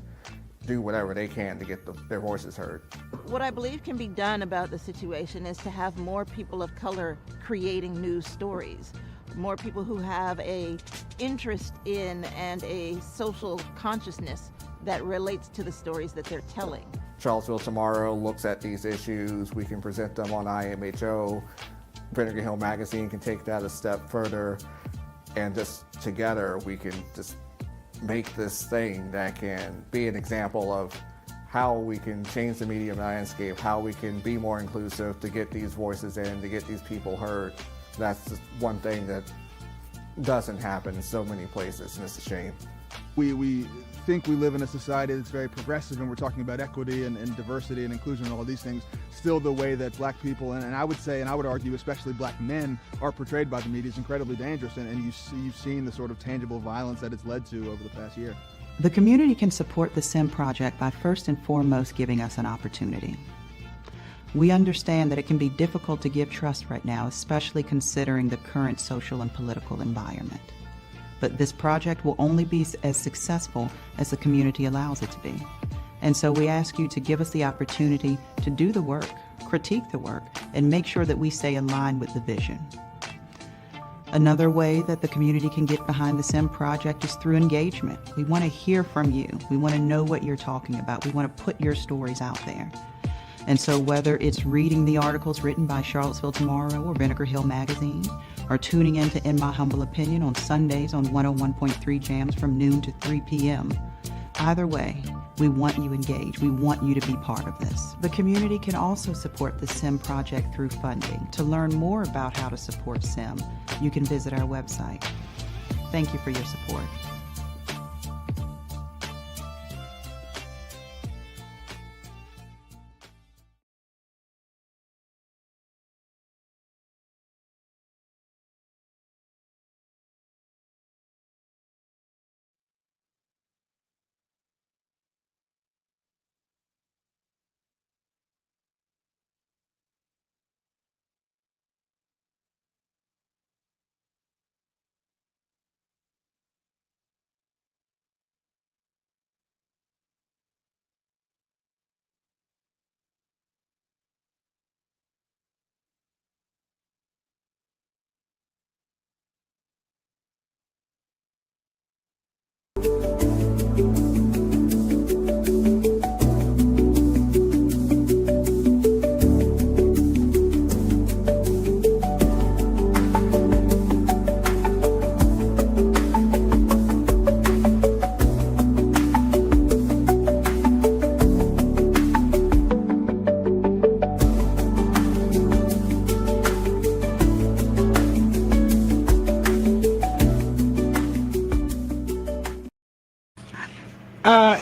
do whatever they can to get their voices heard. What I believe can be done about the situation is to have more people of color creating news stories. More people who have a interest in and a social consciousness that relates to the stories that they're telling. Charlottesville Tomorrow looks at these issues. We can present them on IMHO. Vinegar Hill Magazine can take that a step further, and just together we can just make this thing that can be an example of how we can change the media landscape, how we can be more inclusive to get these voices in, to get these people heard. That's just one thing that doesn't happen in so many places, and it's a shame. We think we live in a society that's very progressive, and we're talking about equity and diversity and inclusion and all these things. Still, the way that black people, and I would say, and I would argue especially black men, are portrayed by the media is incredibly dangerous, and you've seen the sort of tangible violence that it's led to over the past year. The community can support the SIM project by first and foremost giving us an opportunity. We understand that it can be difficult to give trust right now, especially considering the current social and political environment. But this project will only be as successful as the community allows it to be. And so we ask you to give us the opportunity to do the work, critique the work, and make sure that we stay in line with the vision. Another way that the community can get behind the SIM project is through engagement. We want to hear from you. We want to know what you're talking about. We want to put your stories out there. And so whether it's reading the articles written by Charlottesville Tomorrow or Vinegar Hill Magazine, or tuning in to In My Humble Opinion on Sundays on 101.3 Jams from noon to 3 p.m., either way, we want you engaged. We want you to be part of this. The community can also support the SIM project through funding. To learn more about how to support SIM, you can visit our website. Thank you for your support.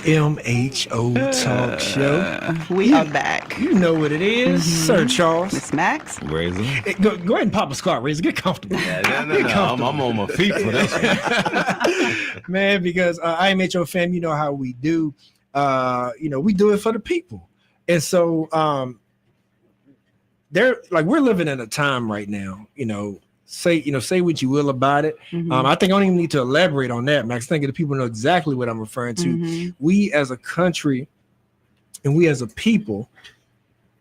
IMHO Talk Show. We are back. You know what it is, Sir Charles. Miss Max. Razor. Hey, go ahead and pop a squat, Razor. Get comfortable. I'm on my feet for this one. Man, because IMHO fam, you know how we do. We do it for the people. And so we're living in a time right now, say what you will about it. Mm-hmm. I think I don't even need to elaborate on that, Max. I think the people know exactly what I'm referring to. Mm-hmm. We as a country and we as a people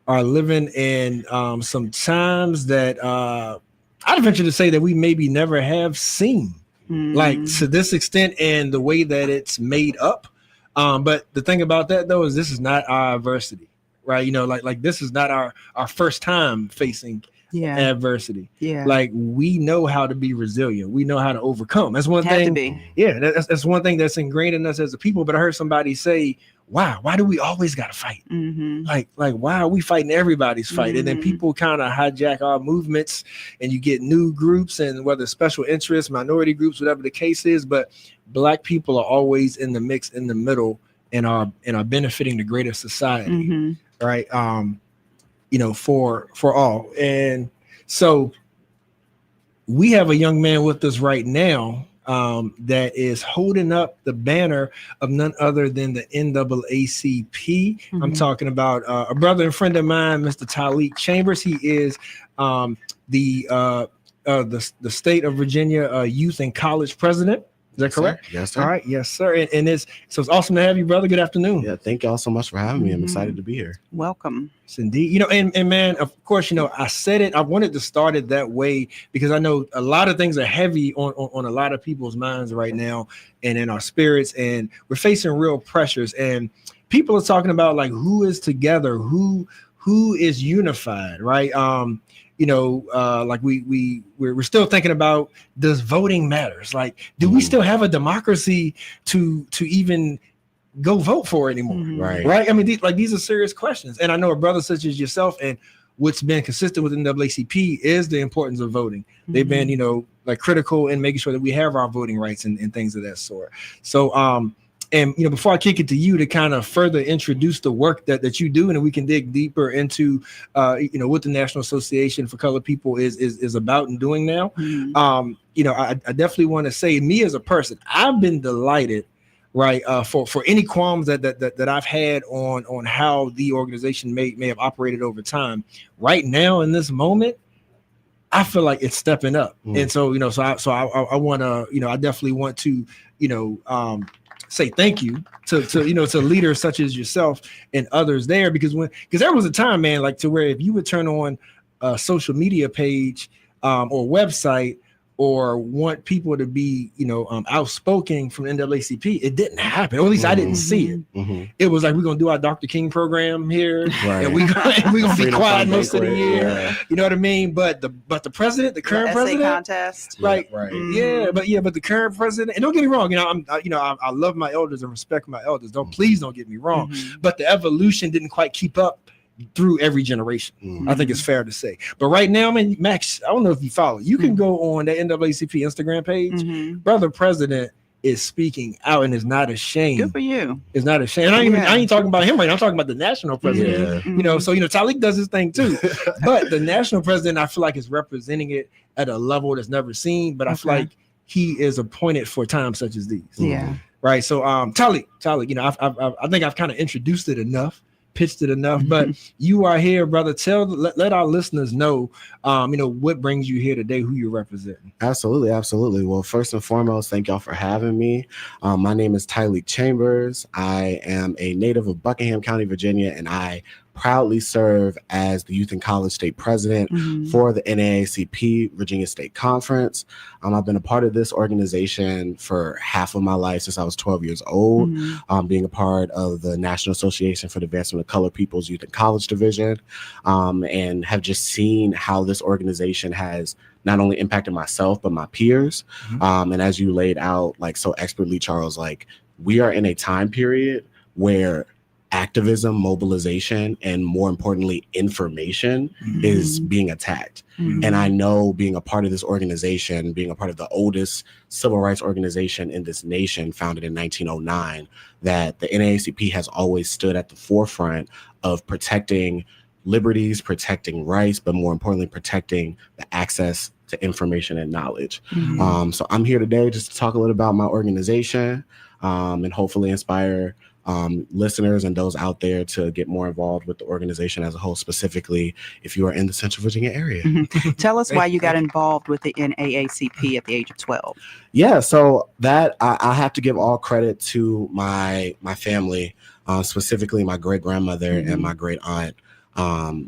are living in some times that I'd venture to say that we maybe never have seen, like to this extent and the way that it's made up. But the thing about that though is this is not our adversity, right? Like this is not our first time facing adversity. Yeah. Like we know how to be resilient. We know how to overcome. That's one thing. Yeah, that's one thing that's ingrained in us as a people. But I heard somebody say, "Wow, why do we always got to fight? Like why are we fighting everybody's fight?" And then people kind of hijack our movements, and you get new groups, and whether special interests, minority groups, whatever the case is. But Black people are always in the mix, in the middle, and are benefiting the greater society, right? For all. And so we have a young man with us right now that is holding up the banner of none other than the NAACP. I'm talking about a brother and friend of mine, Mr. Tyleik Chambers. He is the state of Virginia youth and college president. Is that correct? Yes, sir. All right. Yes, sir. And it's awesome to have you, brother. Good afternoon. Yeah. Thank y'all so much for having me. I'm excited to be here. Welcome. Yes, indeed. And man, of course, I said it. I wanted to start it that way because I know a lot of things are heavy on a lot of people's minds right now and in our spirits. And we're facing real pressures. And people are talking about like who is together, who is unified, right? Like we're still thinking about, does voting matters? Like, do we still have a democracy to even go vote for anymore? Right. I mean, these are serious questions. And I know a brother such as yourself, and what's been consistent with NAACP is the importance of voting. They've been, critical in making sure that we have our voting rights and things of that sort. So, and before I kick it to you to kind of further introduce the work that you do, and we can dig deeper into what the National Association for Colored People is about and doing now. I definitely want to say, me as a person, I've been delighted, right, for any qualms that I've had on how the organization may have operated over time. Right now, in this moment, I feel like it's stepping up, and so I want to, I definitely want to, say thank you to leaders such as yourself and others there, because there was a time, man, like to where if you would turn on a social media page or website or want people to be outspoken from NAACP, it didn't happen, or at least I didn't see it. It was like, we're gonna do our Dr. King program here, and we're gonna be quiet most of the year. You know what I mean? But the president, the current president, contest, right? But the current president, and don't get me wrong, I love my elders and respect my elders. Please don't get me wrong. But the evolution didn't quite keep up through every generation. I think it's fair to say. But right now, man, Max, I don't know if you follow. You can go on the NAACP Instagram page. Brother President is speaking out and is not ashamed. Good for you. Is not ashamed. And I ain't talking about him right now. I'm talking about the national president. So Tyleik does his thing too. But the national president, I feel like, is representing it at a level that's never seen. But I feel like he is appointed for times such as these. Yeah. Right. So Tyleik, I think I've kind of introduced it enough, pitched it enough, but you are here, brother. Let our listeners know, what brings you here today, who you're representing. Absolutely. Well, first and foremost, thank y'all for having me. My name is Tyleik Chambers. I am a native of Buckingham County, Virginia, and I proudly serve as the Youth and College State President for the NAACP Virginia State Conference. I've been a part of this organization for half of my life, since I was 12 years old, being a part of the National Association for the Advancement of Colored People's Youth and College Division, and have just seen how this organization has not only impacted myself, but my peers. And as you laid out, like so expertly, Charles, like we are in a time period where activism, mobilization, and more importantly, information is being attacked. And I know, being a part of this organization, being a part of the oldest civil rights organization in this nation, founded in 1909, that the NAACP has always stood at the forefront of protecting liberties, protecting rights, but more importantly, protecting the access to information and knowledge. So I'm here today just to talk a little about my organization, and hopefully inspire listeners and those out there to get more involved with the organization as a whole, specifically if you are in the Central Virginia area. Tell us why you got involved with the NAACP at the age of 12. Yeah, so that I have to give all credit to my family, specifically my great grandmother and my great aunt.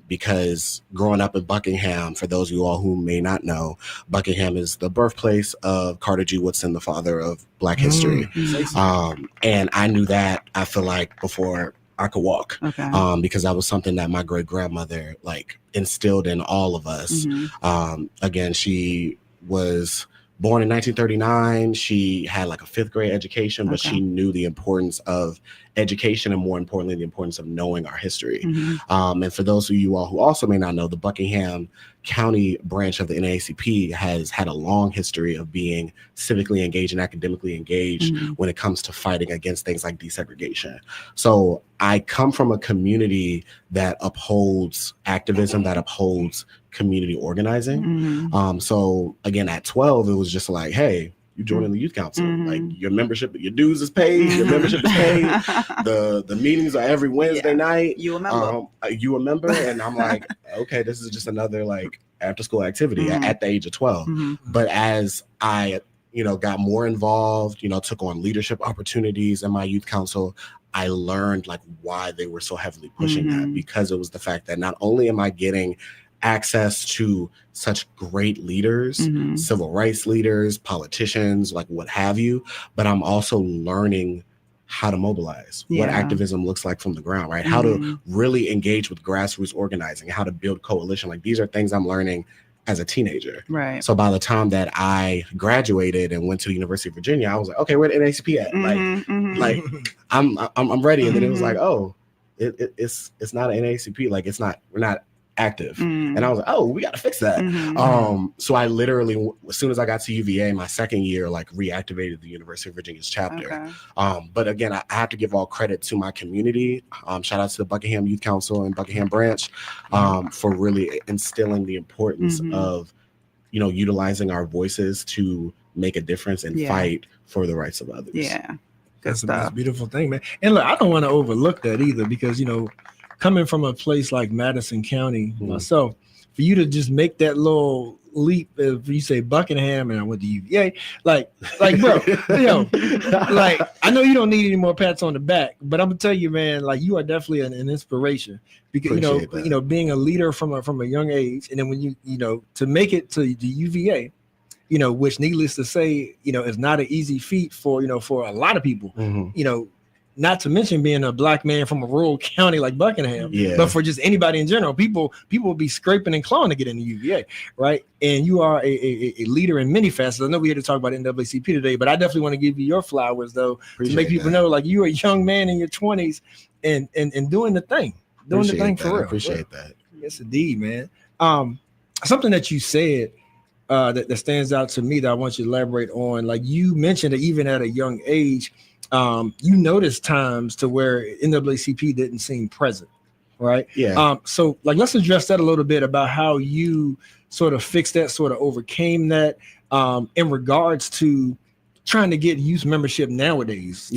Because growing up in Buckingham, for those of you all who may not know, Buckingham is the birthplace of Carter G. Woodson, the father of Black history. And I knew that, I feel like, before I could walk. Okay. Because that was something that my great grandmother like instilled in all of us. Again, she was born in 1939. She had like a 5th grade education, but she knew the importance of education and, more importantly, the importance of knowing our history. And for those of you all who also may not know, the Buckingham County branch of the NAACP has had a long history of being civically engaged and academically engaged when it comes to fighting against things like desegregation. So I come from a community that upholds activism, that upholds community organizing. So again, at 12, it was just like, hey, you joining the youth council, like your membership, your dues is paid, your membership is paid. The meetings are every Wednesday night. You a member, and I'm like, okay, this is just another like after school activity at the age of 12. But as I, got more involved, took on leadership opportunities in my youth council, I learned like why they were so heavily pushing that, because it was the fact that not only am I getting access to such great leaders, civil rights leaders, politicians, like what have you, but I'm also learning how to mobilize, what activism looks like from the ground, right? How to really engage with grassroots organizing, how to build coalition. Like these are things I'm learning as a teenager. Right. So by the time that I graduated and went to the University of Virginia, I was like, okay, where the NAACP at? Like I'm ready. And then it was like, oh, it's not an NAACP. Like we're not active. And I was like, oh, we got to fix that. So I literally, as soon as I got to UVA, my second year, like reactivated the University of Virginia's chapter. But again, I have to give all credit to my community. Shout out to the Buckingham Youth Council and Buckingham Branch for really instilling the importance of, utilizing our voices to make a difference and fight for the rights of others. That's a beautiful thing, man. And look, I don't want to overlook that either, because, coming from a place like Madison County myself, for you to just make that little leap, if you say Buckingham and I went to UVA, like bro, like I know you don't need any more pats on the back, but I'm gonna tell you, man, like you are definitely an inspiration, because being a leader from a young age, and then when you to make it to the UVA, which needless to say, is not an easy feat for a lot of people, not to mention being a black man from a rural county like Buckingham, but for just anybody in general, people will be scraping and clawing to get into UVA, right? And you are a leader in many facets. I know we're here to talk about NAACP today, but I definitely want to give you your flowers, though, to make people know, like, you're a young man in your 20s and doing the thing, for real. I appreciate that. Yes, indeed, man. Something that you said that stands out to me that I want you to elaborate on, like you mentioned that even at a young age, you noticed times to where NAACP didn't seem present, right? So like, let's address that a little bit about how you sort of fixed that, sort of overcame that, in regards to trying to get youth membership nowadays.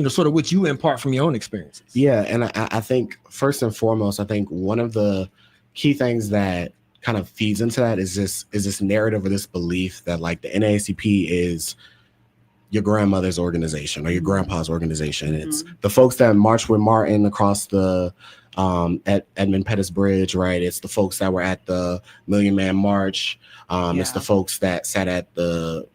Sort of what you impart from your own experiences. And I think first and foremost, I think one of the key things that kind of feeds into that is this narrative or this belief that like the NAACP is your grandmother's organization or your grandpa's organization. It's the folks that marched with Martin across the at Edmund Pettus Bridge, right? It's the folks that were at the Million Man March. It's the folks that sat at the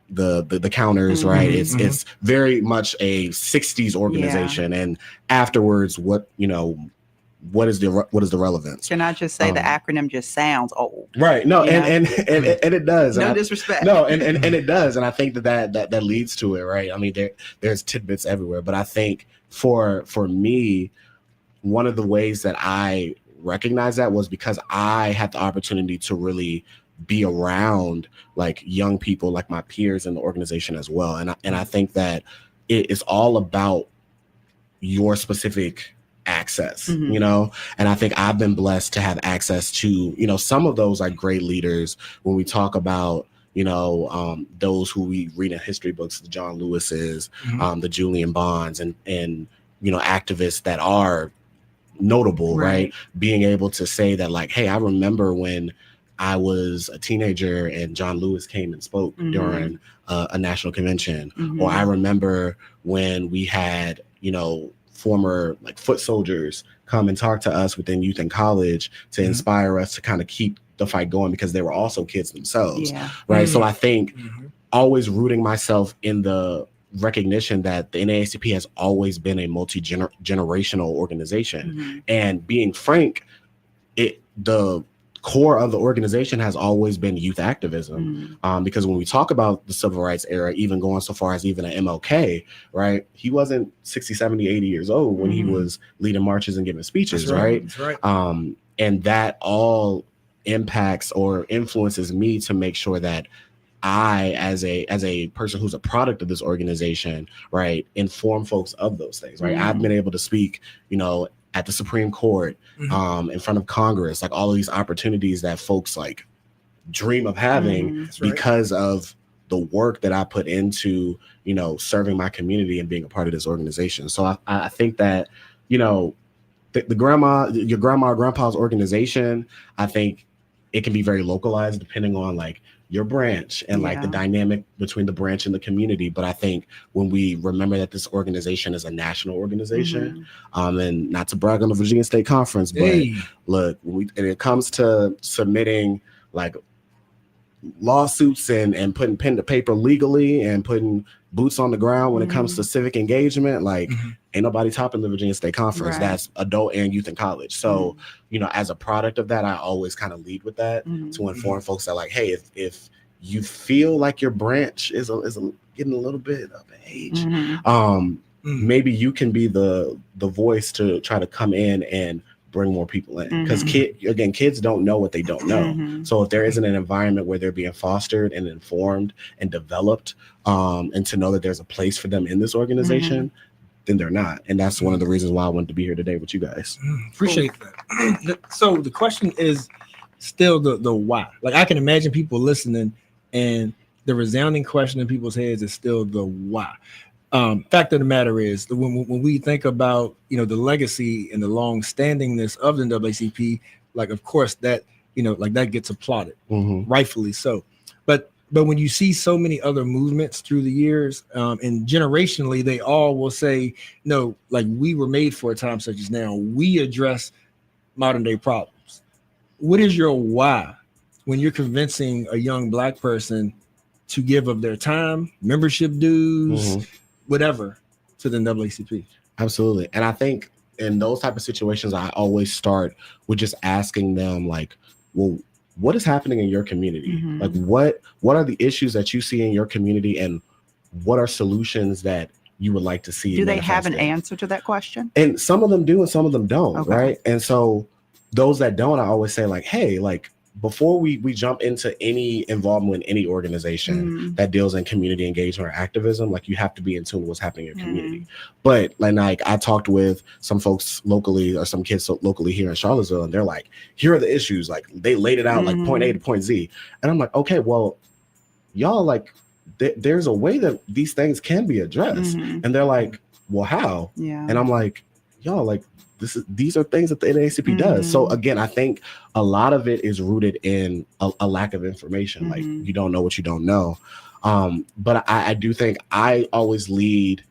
the counters, right? It's very much a 60s organization, and afterwards, what is the relevance? Can I just say the acronym just sounds old? Right. No, and it does. No disrespect. No, and it does. And I think that leads to it, right? I mean, there's tidbits everywhere, but I think for me, one of the ways that I recognize that was because I had the opportunity to really be around like young people, like my peers in the organization as well. And I think that it is all about your specific access, and I think I've been blessed to have access to, some of those like great leaders when we talk about, those who we read in history books, the John Lewises, the Julian Bonds and activists that are notable, right? Being able to say that like, hey, I remember when I was a teenager and John Lewis came and spoke during a national convention, or I remember when we had, former like foot soldiers come and talk to us within youth and college to inspire us to kind of keep the fight going because they were also kids themselves, right? So I think always rooting myself in the recognition that the NAACP has always been a multi-generational organization. And being frank, the core of the organization has always been youth activism. Because when we talk about the civil rights era, even going so far as even an MLK, right? He wasn't 60, 70, 80 years old when he was leading marches and giving speeches, That's right. That's right. And that all impacts or influences me to make sure that I, as a person who's a product of this organization, right, inform folks of those things, right? I've been able to speak, at the Supreme Court, in front of Congress, like all of these opportunities that folks like dream of having because of the work that I put into, serving my community and being a part of this organization. So I think that, your grandma or grandpa's organization, I think it can be very localized depending on like your branch and like the dynamic between the branch and the community. But I think when we remember that this organization is a national organization, and not to brag on the Virginia State Conference, but look, when it comes to submitting like lawsuits and putting pen to paper legally and putting boots on the ground when it comes to civic engagement, like ain't nobody topping the Virginia State Conference. That's adult and youth and college. So, as a product of that, I always kind of lead with that to inform folks that like, hey, if you feel like your branch is getting a little bit of age, maybe you can be the voice to try to come in and bring more people in, because kids don't know what they don't know. So if there isn't an environment where they're being fostered and informed and developed, and to know that there's a place for them in this organization, then they're not. And that's one of the reasons why I wanted to be here today with you guys. Appreciate that. So the question is still the why. Like I can imagine people listening and the resounding question in people's heads is still the why. Fact of the matter is when we think about, the legacy and the long standingness of the NAACP, like, of course that, like that gets applauded, rightfully so. But when you see so many other movements through the years, and generationally, they all will say, no, like we were made for a time such as now. We address modern day problems. What is your why when you're convincing a young Black person to give of their time, membership dues, whatever, to the NAACP? Absolutely. And I think in those type of situations, I always start with just asking them like, well, what is happening in your community? Like what are the issues that you see in your community, and what are solutions that you would like to see? Do they have an answer to that question? And some of them do and some of them don't, right? And so those that don't, I always say like, hey, like before we jump into any involvement in any organization that deals in community engagement or activism, like you have to be in tune with what's happening in your community. But like I talked with some folks locally or some kids locally here in Charlottesville, and they're like, here are the issues. Like they laid it out like point A to point Z. And I'm like, okay, well, y'all like there's a way that these things can be addressed. And they're like, well, how? And I'm like, y'all, like these are things that the NAACP does. So again, I think a lot of it is rooted in a lack of information. Like you don't know what you don't know. But I do think I always lead,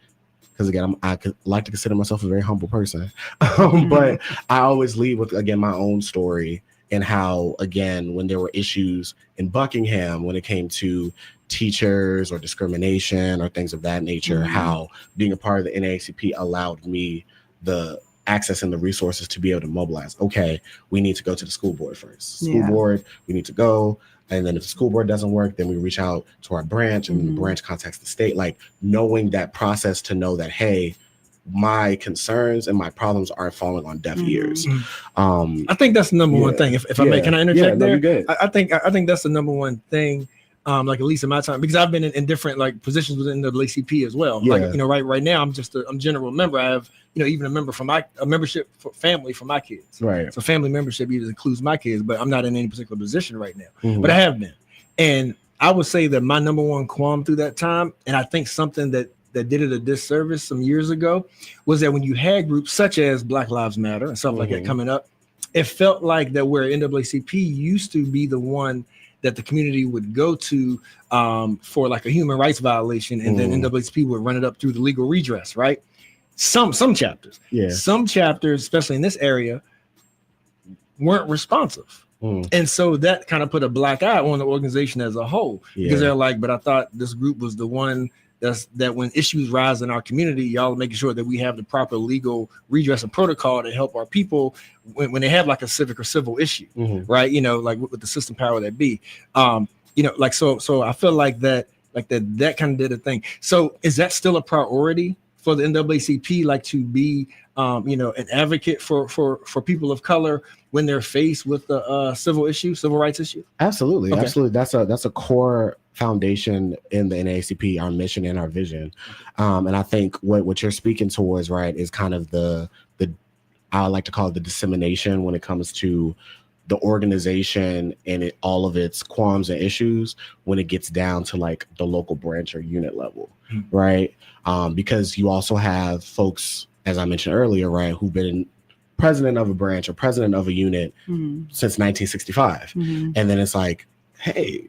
because again, I like to consider myself a very humble person. But I always lead with, again, my own story and how, again, when there were issues in Buckingham, when it came to teachers or discrimination or things of that nature, how being a part of the NAACP allowed me the access and the resources to be able to mobilize. Okay, we need to go to the school board first. School board, we need to go. And then if the school board doesn't work, then we reach out to our branch, and the branch contacts the state. Like knowing that process to know that, hey, my concerns and my problems aren't falling on deaf ears. I think that's the number one thing. If I may, can I interject there? Good. I think that's the number one thing. Like at least in my time, because I've been in different like positions within the NAACP as well. Like right now, I'm general member. I have even a membership for family for my kids. Right. So family membership even includes my kids, but I'm not in any particular position right now. But I have been, and I would say that my number one qualm through that time, and I think something that did it a disservice some years ago, was that when you had groups such as Black Lives Matter and stuff like that coming up, it felt like that where NAACP used to be the one that the community would go to for like a human rights violation, and then NAACP would run it up through the legal redress, right? Some chapters, some chapters, especially in this area, weren't responsive. And so that kind of put a black eye on the organization as a whole, because they're like, but I thought this group was the one that when issues rise in our community, y'all are making sure that we have the proper legal redress and protocol to help our people when they have like a civic or civil issue, right? You know, like with the system power that be, you know, like so I feel like that kind of did a thing. So is that still a priority for the NAACP, like to be you know, an advocate for people of color when they're faced with the civil rights issue? Absolutely. Okay. Absolutely. That's a core foundation in the NAACP, our mission and our vision. And I think what you're speaking towards, right, is kind of the I like to call it the dissemination when it comes to the organization and all of its qualms and issues when it gets down to like the local branch or unit level, right? Because you also have folks, as I mentioned earlier, right, who've been president of a branch or president of a unit since 1965. And then it's like, hey,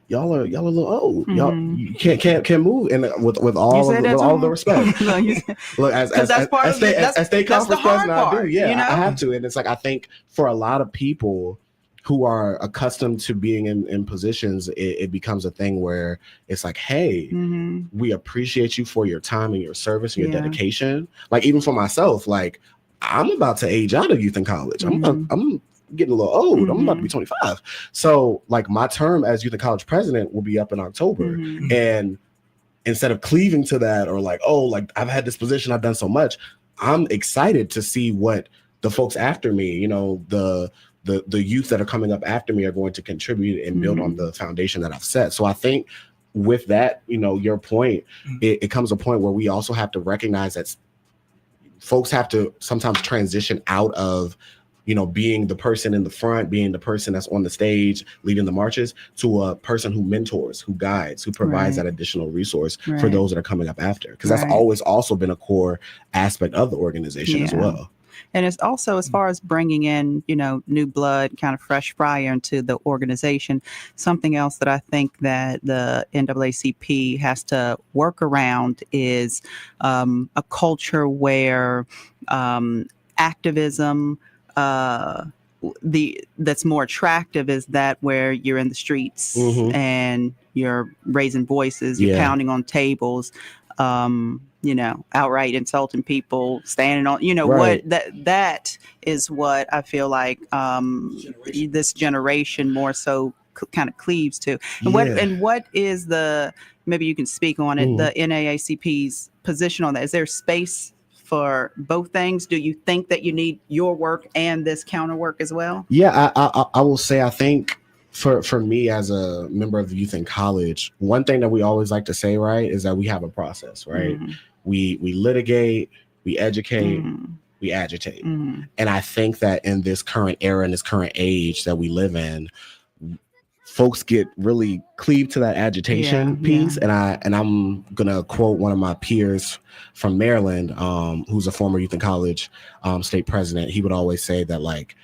y'all are a little old. Y'all you can't move. And with all the respect, look, as state conference president, I do. Yeah, you know? I have to. And it's like, I think for a lot of people who are accustomed to being in positions, it becomes a thing where it's like, hey, we appreciate you for your time and your service and your dedication. Like, even for myself, like, I'm about to age out of youth and college. I'm getting a little old. I'm about to be 25. So like my term as youth and college president will be up in October. And instead of cleaving to that or like, oh, like I've had this position, I've done so much, I'm excited to see what the folks after me, you know, the youth that are coming up after me are going to contribute and build on the foundation that I've set. So I think with that, you know, your point, it comes a point where we also have to recognize that folks have to sometimes transition out of, you know, being the person in the front, being the person that's on the stage, leading the marches, to a person who mentors, who guides, who provides that additional resource for those that are coming up after. Because that's always also been a core aspect of the organization as well. And it's also, as far as bringing in, you know, new blood, kind of fresh fire into the organization, something else that I think that the NAACP has to work around is a culture where activism, that's more attractive is that where you're in the streets and you're raising voices, you're pounding on tables, you know, outright insulting people, standing on, you know, what that is what I feel like this generation more so kind of cleaves to. And what is maybe you can speak on it, the NAACP's position on that? Is there space for both things? Do you think that you need your work and this counter work as well? Yeah, I will say, I think for me as a member of the youth in college, one thing that we always like to say, right, is that we have a process, right? We litigate, we educate, we agitate. And I think that in this current era, in this current age that we live in, folks get really cleaved to that agitation piece. And I'm gonna quote one of my peers from Maryland, who's a former youth in college state president. He would always say that like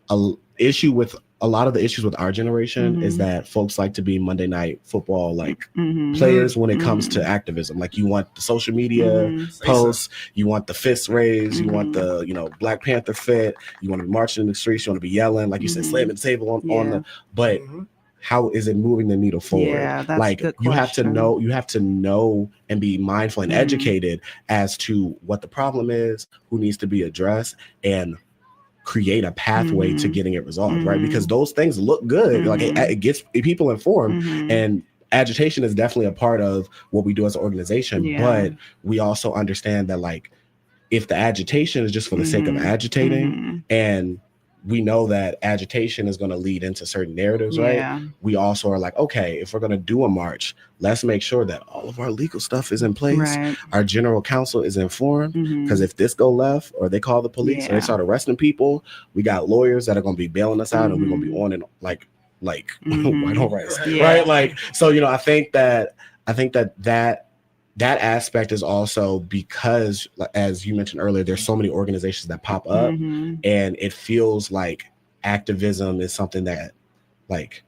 a lot of the issues with our generation is that folks like to be Monday Night Football like players when it comes to activism. Like, you want the social media posts, you want the fists raised, you want the, you know, Black Panther fit, you want to be marching in the streets, you want to be yelling, like you said, slamming the table on the, but how is it moving the needle forward? Yeah, that's like, a good you have to know and be mindful and educated as to what the problem is, who needs to be addressed, and create a pathway to getting it resolved, right? Because those things look good. Like it gets people informed, and agitation is definitely a part of what we do as an organization. But we also understand that, like, if the agitation is just for the sake of agitating, and we know that agitation is going to lead into certain narratives, right? We also are like, okay, if we're going to do a march, let's make sure that all of our legal stuff is in place. Our general counsel is informed, because if this go left, or they call the police, or they start arresting people, we got lawyers that are going to be bailing us out, and we're going to be on and like white on rice, right? Like, so, you know, I think that aspect is also because, as you mentioned earlier, there's so many organizations that pop up, and it feels like activism is something that, like,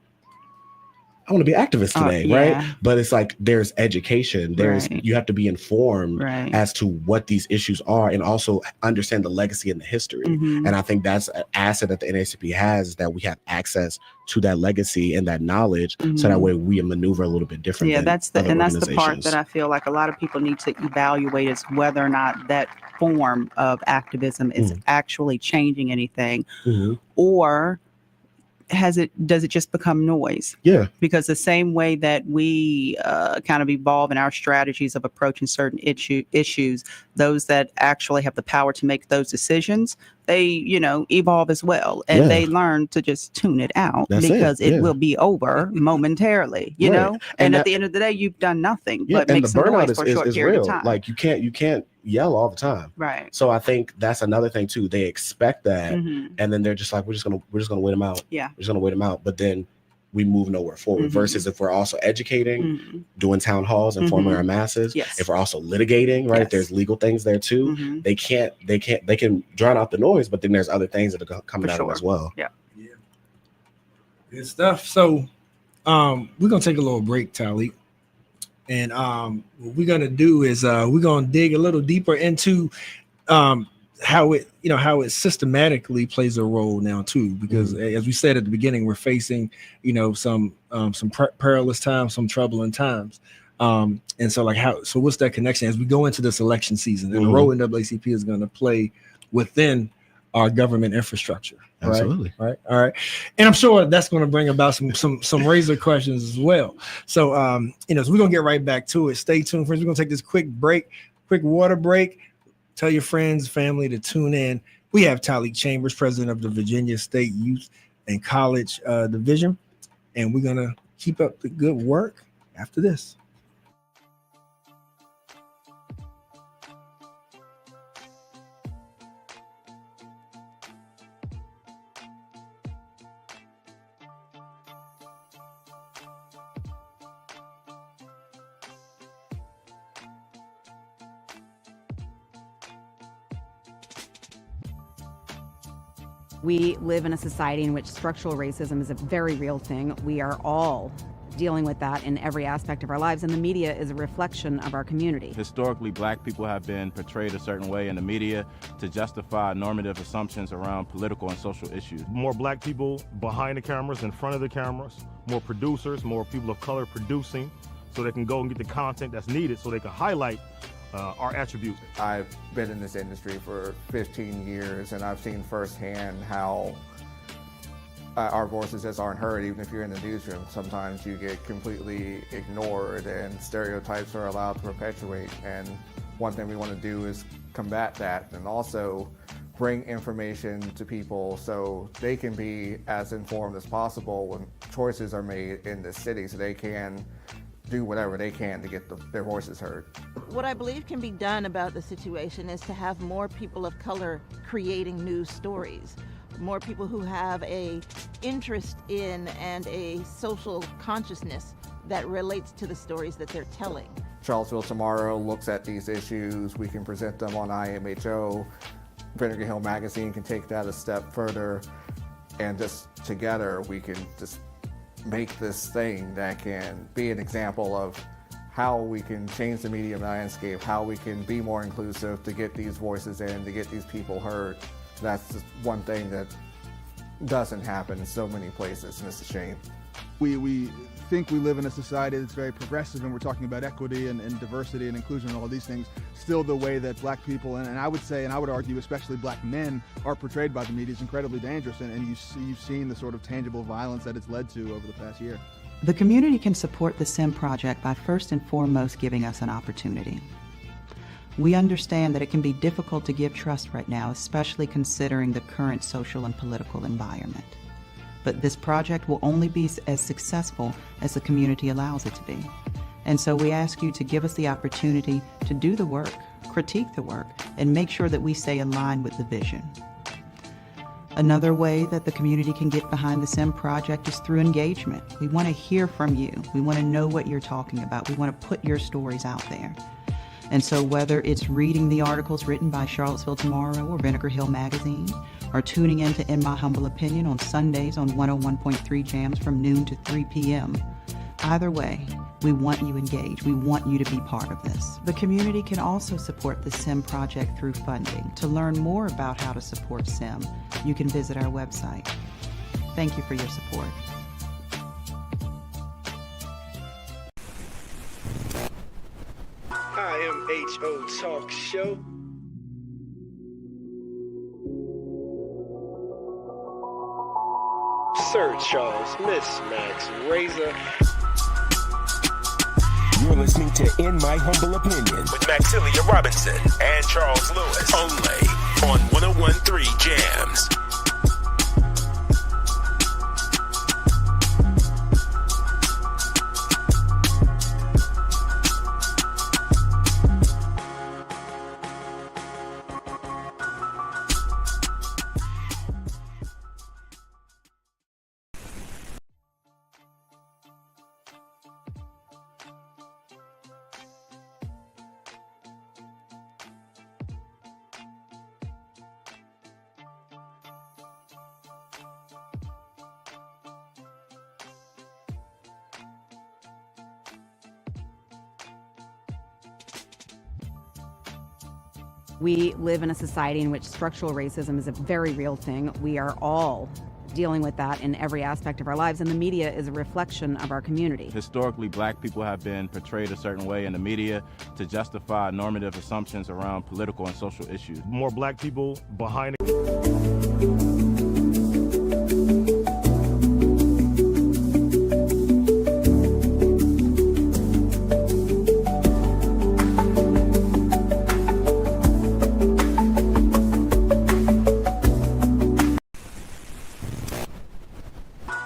I want to be an activist today, yeah. right? But it's like there's education. You have to be informed as to what these issues are and also understand the legacy and the history. Mm-hmm. And I think that's an asset that the NAACP has, is that we have access to that legacy and that knowledge, so that way we maneuver a little bit different. Yeah, that's the part that I feel like a lot of people need to evaluate, is whether or not that form of activism is actually changing anything, or does it just become noise? Yeah. Because the same way that we kind of evolve in our strategies of approaching certain issues, those that actually have the power to make those decisions, they, evolve as well. And they learn to just tune it out, because it will be over momentarily, you know? And at the end of the day, you've done nothing but make some noise for a short period of time. Like you can't yell all the time. Right. So I think that's another thing too. They expect that, and then they're just like, we're just gonna wait them out. Yeah. We're just gonna wait them out. But then we move nowhere forward. Versus if we're also educating, doing town halls, informing our masses. Yes. If we're also litigating, right? If there's legal things there too. They can drown out the noise, but then there's other things that are coming out of it as well. Yeah. Good stuff. So we're gonna take a little break, Talik. And what we're gonna do is we're gonna dig a little deeper into how it systematically plays a role now too, because as we said at the beginning, we're facing some perilous times, some troubling times, and so what's that connection as we go into this election season, and the role NAACP is going to play within our government infrastructure. Absolutely. Right. All right. And I'm sure that's going to bring about some razor questions as well. So, so we're going to get right back to it. Stay tuned, friends. We're going to take this quick water break. Tell your friends, family to tune in. We have Talik Chambers, president of the Virginia State Youth and College Division. And we're going to keep up the good work after this. We live in a society in which structural racism is a very real thing. We are all dealing with that in every aspect of our lives, and the media is a reflection of our community. Historically, black people have been portrayed a certain way in the media to justify normative assumptions around political and social issues. More black people behind the cameras, in front of the cameras, more producers, more people of color producing, so they can go and get the content that's needed so they can highlight our attributes. I've been in this industry for 15 years, and I've seen firsthand how our voices just aren't heard. Even if you're in the newsroom, sometimes you get completely ignored and stereotypes are allowed to perpetuate. And one thing we want to do is combat that, and also bring information to people so they can be as informed as possible when choices are made in this city, so they can do whatever they can to get their voices heard. What I believe can be done about the situation is to have more people of color creating news stories, more people who have a interest in and a social consciousness that relates to the stories that they're telling. Charlottesville Tomorrow looks at these issues. We can present them on IMHO. Vinegar Hill Magazine can take that a step further, and just together we can just make this thing that can be an example of how we can change the media landscape, how we can be more inclusive to get these voices in, to get these people heard. That's just one thing that doesn't happen in so many places, and it's a shame. We think we live in a society that's very progressive, and we're talking about equity and diversity and inclusion and all these things. Still, the way that black people, and I would say, and I would argue especially black men, are portrayed by the media is incredibly dangerous, and you've seen the sort of tangible violence that it's led to over the past year. The community can support the SIM project by first and foremost giving us an opportunity. We understand that it can be difficult to give trust right now, especially considering the current social and political environment. But this project will only be as successful as the community allows it to be. And so we ask you to give us the opportunity to do the work, critique the work, and make sure that we stay in line with the vision. Another way that the community can get behind the SIM project is through engagement. We want to hear from you. We want to know what you're talking about. We want to put your stories out there. And so whether it's reading the articles written by Charlottesville Tomorrow or Vinegar Hill Magazine, or tuning in to In My Humble Opinion on Sundays on 101.3 Jams from noon to 3 p.m., either way, we want you engaged. We want you to be part of this. The community can also support the SIM project through funding. To learn more about how to support SIM, you can visit our website. Thank you for your support. IMHO Talk Show. Sir Charles, Miss Max, Razor. You're listening to In My Humble Opinion with Maxilia Robinson and Charles Lewis, only on 101.3 Jams. We live in a society in which structural racism is a very real thing. We are all dealing with that in every aspect of our lives, and the media is a reflection of our community. Historically, black people have been portrayed a certain way in the media to justify normative assumptions around political and social issues. More black people behind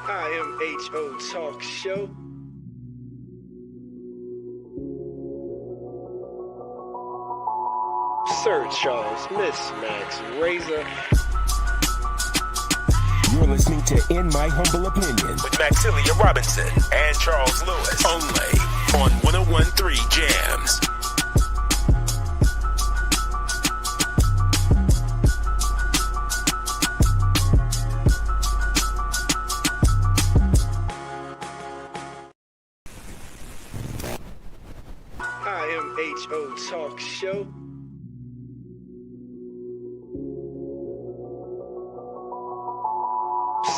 IMHO Talk Show. Sir Charles, Miss Max, Razor. You're listening to In My Humble Opinion with Maxilia Robinson and Charles Lewis, only on 101.3 Jams. IMHO Talk Show.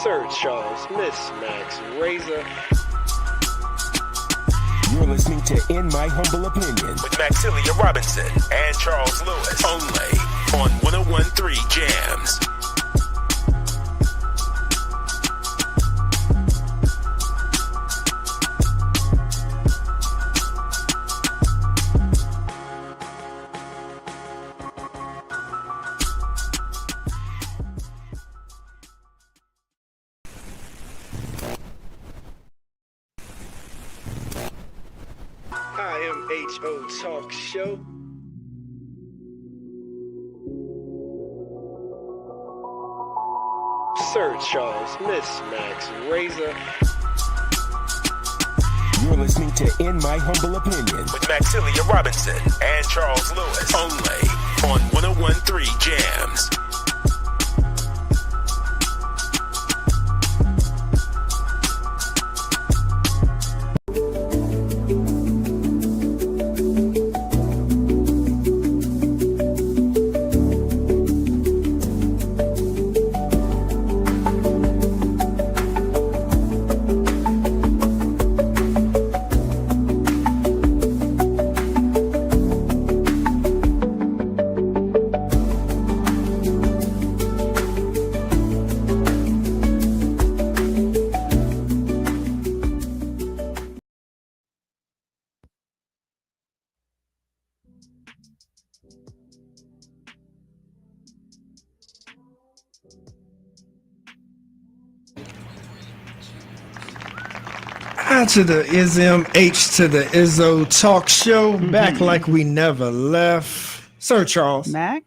Sir Charles, Miss Max, Razor. You're listening to In My Humble Opinion with Maxilia Robinson and Charles Lewis, only on 101.3 Jams. IMHO Talk Show. Sir Charles, Miss Max, Razor. You're listening to In My Humble Opinion with Maxilia Robinson and Charles Lewis, only on 101.3 Jams. I to the Ism, H to the Izzo Talk Show, back like we never left. Sir Charles. Max.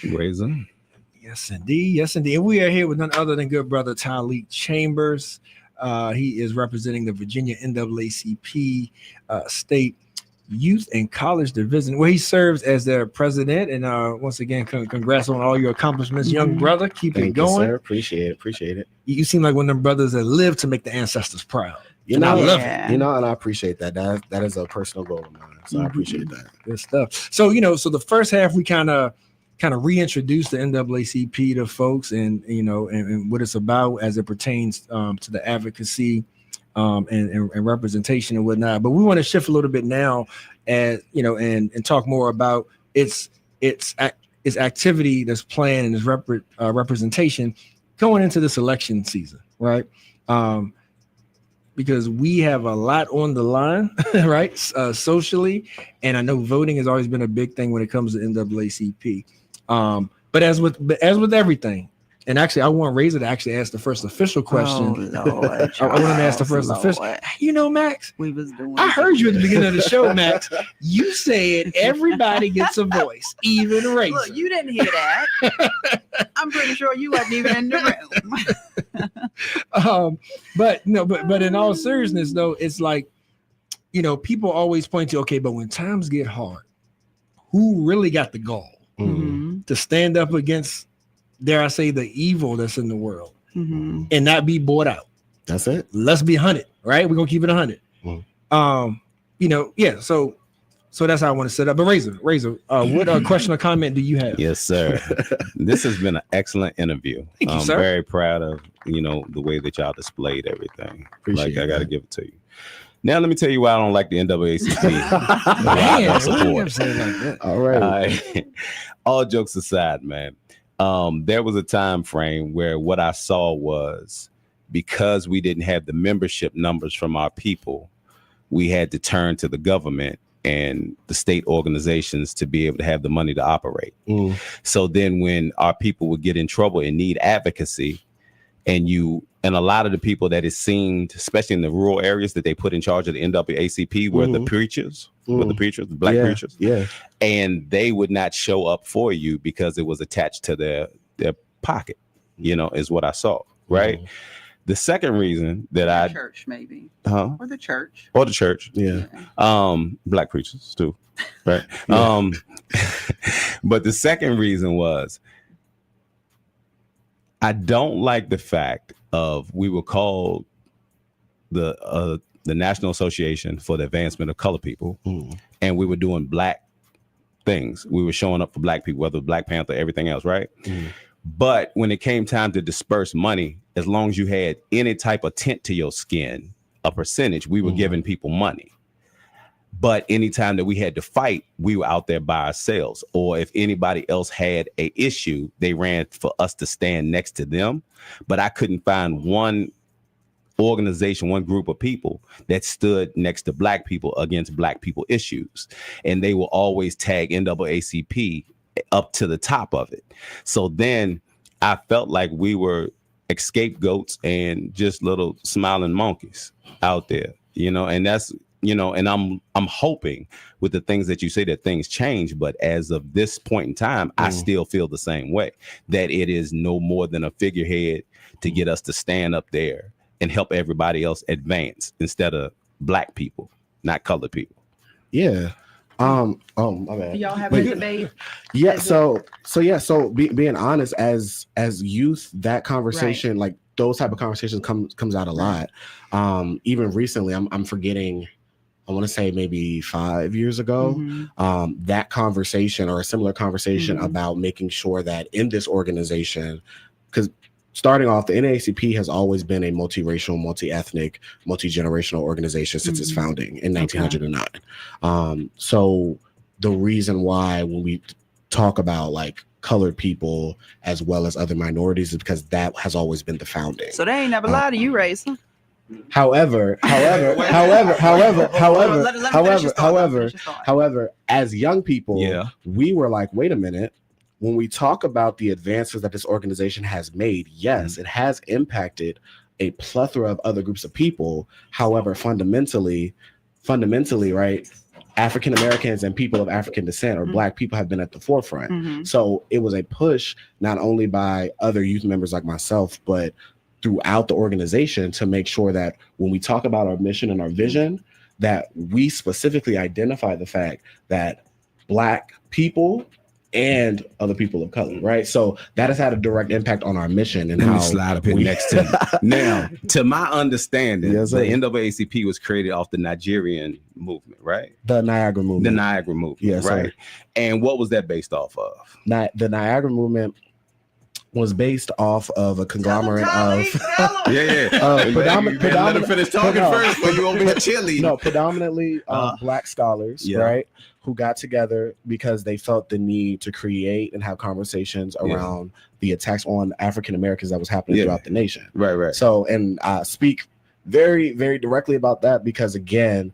Raisin. Yes, indeed. Yes, indeed. And we are here with none other than good brother Tyleek Chambers. He is representing the Virginia NAACP State Youth and College Division, where he serves as their president. And once again, congrats on all your accomplishments, young brother. Keep it going. You, sir. Appreciate it. You seem like one of them brothers that live to make the ancestors proud. I love it. And I appreciate that. That is a personal goal of mine. So I appreciate that. Good stuff. So, so the first half, we kind of reintroduce the NAACP to folks and what it's about as it pertains to the advocacy and representation and whatnot. But we want to shift a little bit now and talk more about its activity that's planned and its representation going into this election season, right? Because we have a lot on the line, right? Socially, and I know voting has always been a big thing when it comes to NAACP. But as with everything, and actually, I want Razor to actually ask the first official question. Oh, Lord, I want him to ask the first official. Max, we was doing. I heard you at the beginning of the show, Max. You said everybody gets a voice, even Razor. Look, you didn't hear that. I'm pretty sure you wasn't even in the room. But in all seriousness, though, it's like, people always point to, okay, but when times get hard, who really got the gall to stand up against, dare I say, the evil that's in the world and not be bought out? That's it. Let's be 100, right? We're gonna keep it 100. So that's how I want to set up. But Razor, what question or comment do you have? Yes, sir. This has been an excellent interview. Thank you, sir. Very proud of the way that y'all displayed everything. Appreciate I got to give it to you. Now let me tell you why I don't like the NAACP. All right. All jokes aside, man. There was a time frame where what I saw was, because we didn't have the membership numbers from our people, we had to turn to the government and the state organizations to be able to have the money to operate. So then when our people would get in trouble and need advocacy, and a lot of the people that it seemed, especially in the rural areas that they put in charge of the NAACP, were the preachers, the black preachers. Yeah. And they would not show up for you because it was attached to their pocket, is what I saw. Right. The second reason that church, maybe. Or the church. Yeah. Black preachers too. Right. But the second reason was, I don't like the fact of we were called the National Association for the Advancement of Colored People, and we were doing black things. We were showing up for black people, whether Black Panther, everything else, right? But when it came time to disperse money, as long as you had any type of tint to your skin, a percentage, we were giving people money. But anytime that we had to fight, we were out there by ourselves. Or if anybody else had a issue, they ran for us to stand next to them. But I couldn't find one organization, one group of people that stood next to black people against black people issues. And they will always tag NAACP up to the top of it. So then I felt like we were scapegoats and just little smiling monkeys out there, and that's, and I'm hoping with the things that you say that things change. But as of this point in time, I still feel the same way, that it is no more than a figurehead to get us to stand up there and help everybody else advance instead of black people, not colored people. Yeah. My bad. Y'all have a debate? Yeah. So being honest, as youth, that conversation, like those type of conversations comes out a lot. Even recently, I'm forgetting, I want to say maybe 5 years ago, that conversation or a similar conversation about making sure that in this organization, because starting off, the NAACP has always been a multiracial, multi-ethnic, multi-generational organization since its founding in 1909. So the reason why when we talk about like colored people as well as other minorities is because that has always been the founding. So they ain't never lied to you, Razor. However, as young people, we were like, wait a minute. When we talk about the advances that this organization has made, yes, it has impacted a plethora of other groups of people. However, fundamentally, right, African Americans and people of African descent or Black people have been at the forefront. So it was a push not only by other youth members like myself, but throughout the organization to make sure that when we talk about our mission and our vision, that we specifically identify the fact that Black people and other people of color, right? So that has had a direct impact on our mission and Let how me slide up here next to you. Now, to my understanding, Yes, the sir. NAACP was created off the Nigerian movement, right? The Niagara movement. The Niagara movement, Yes, right? sir. And what was that based off of? The Niagara movement was based off of a conglomerate of predominantly let him finish talking first, but you over here chilly. No, predominantly Black scholars, right, who got together because they felt the need to create and have conversations around the attacks on African Americans that was happening throughout the nation. Right. So, and I speak very, very directly about that because, again,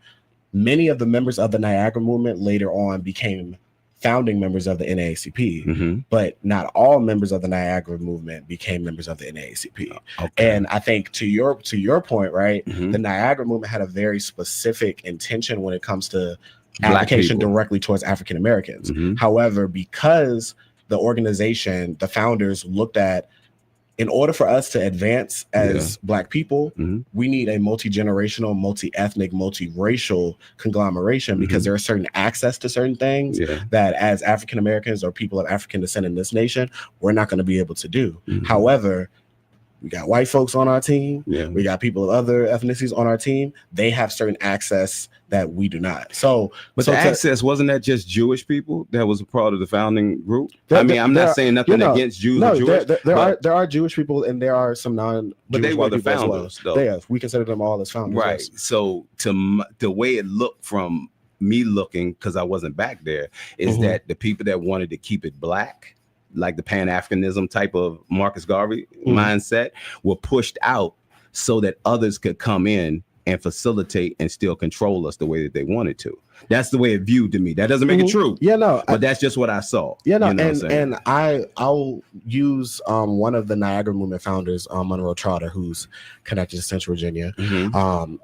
many of the members of the Niagara movement later on became founding members of the NAACP, but not all members of the Niagara movement became members of the NAACP. And I think to your point, right, the Niagara movement had a very specific intention when it comes to application directly towards African Americans. However, because the organization, the founders looked at, in order for us to advance as Black people, we need a multi-generational, multi-ethnic, multi-racial conglomeration because there are certain access to certain things that as African Americans or people of African descent in this nation, we're not going to be able to do. However, we got white folks on our team. We got people of other ethnicities on our team. They have certain access that we do not. But the access, wasn't that just Jewish people that was a part of the founding group? I'm not saying nothing against Jews or Jewish. There are Jewish people and there are some non-Jewish, but they were the founders, though. We consider them all as founders. Right. So the way it looked from me looking, because I wasn't back there, is that the people that wanted to keep it Black, like the Pan-Africanism type of Marcus Garvey mindset, were pushed out so that others could come in and facilitate and still control us the way that they wanted to. That's the way it viewed to me. That doesn't make it true. But that's just what I saw. And I'll use one of the Niagara movement founders, Monroe Trotter, who's connected to Central Virginia,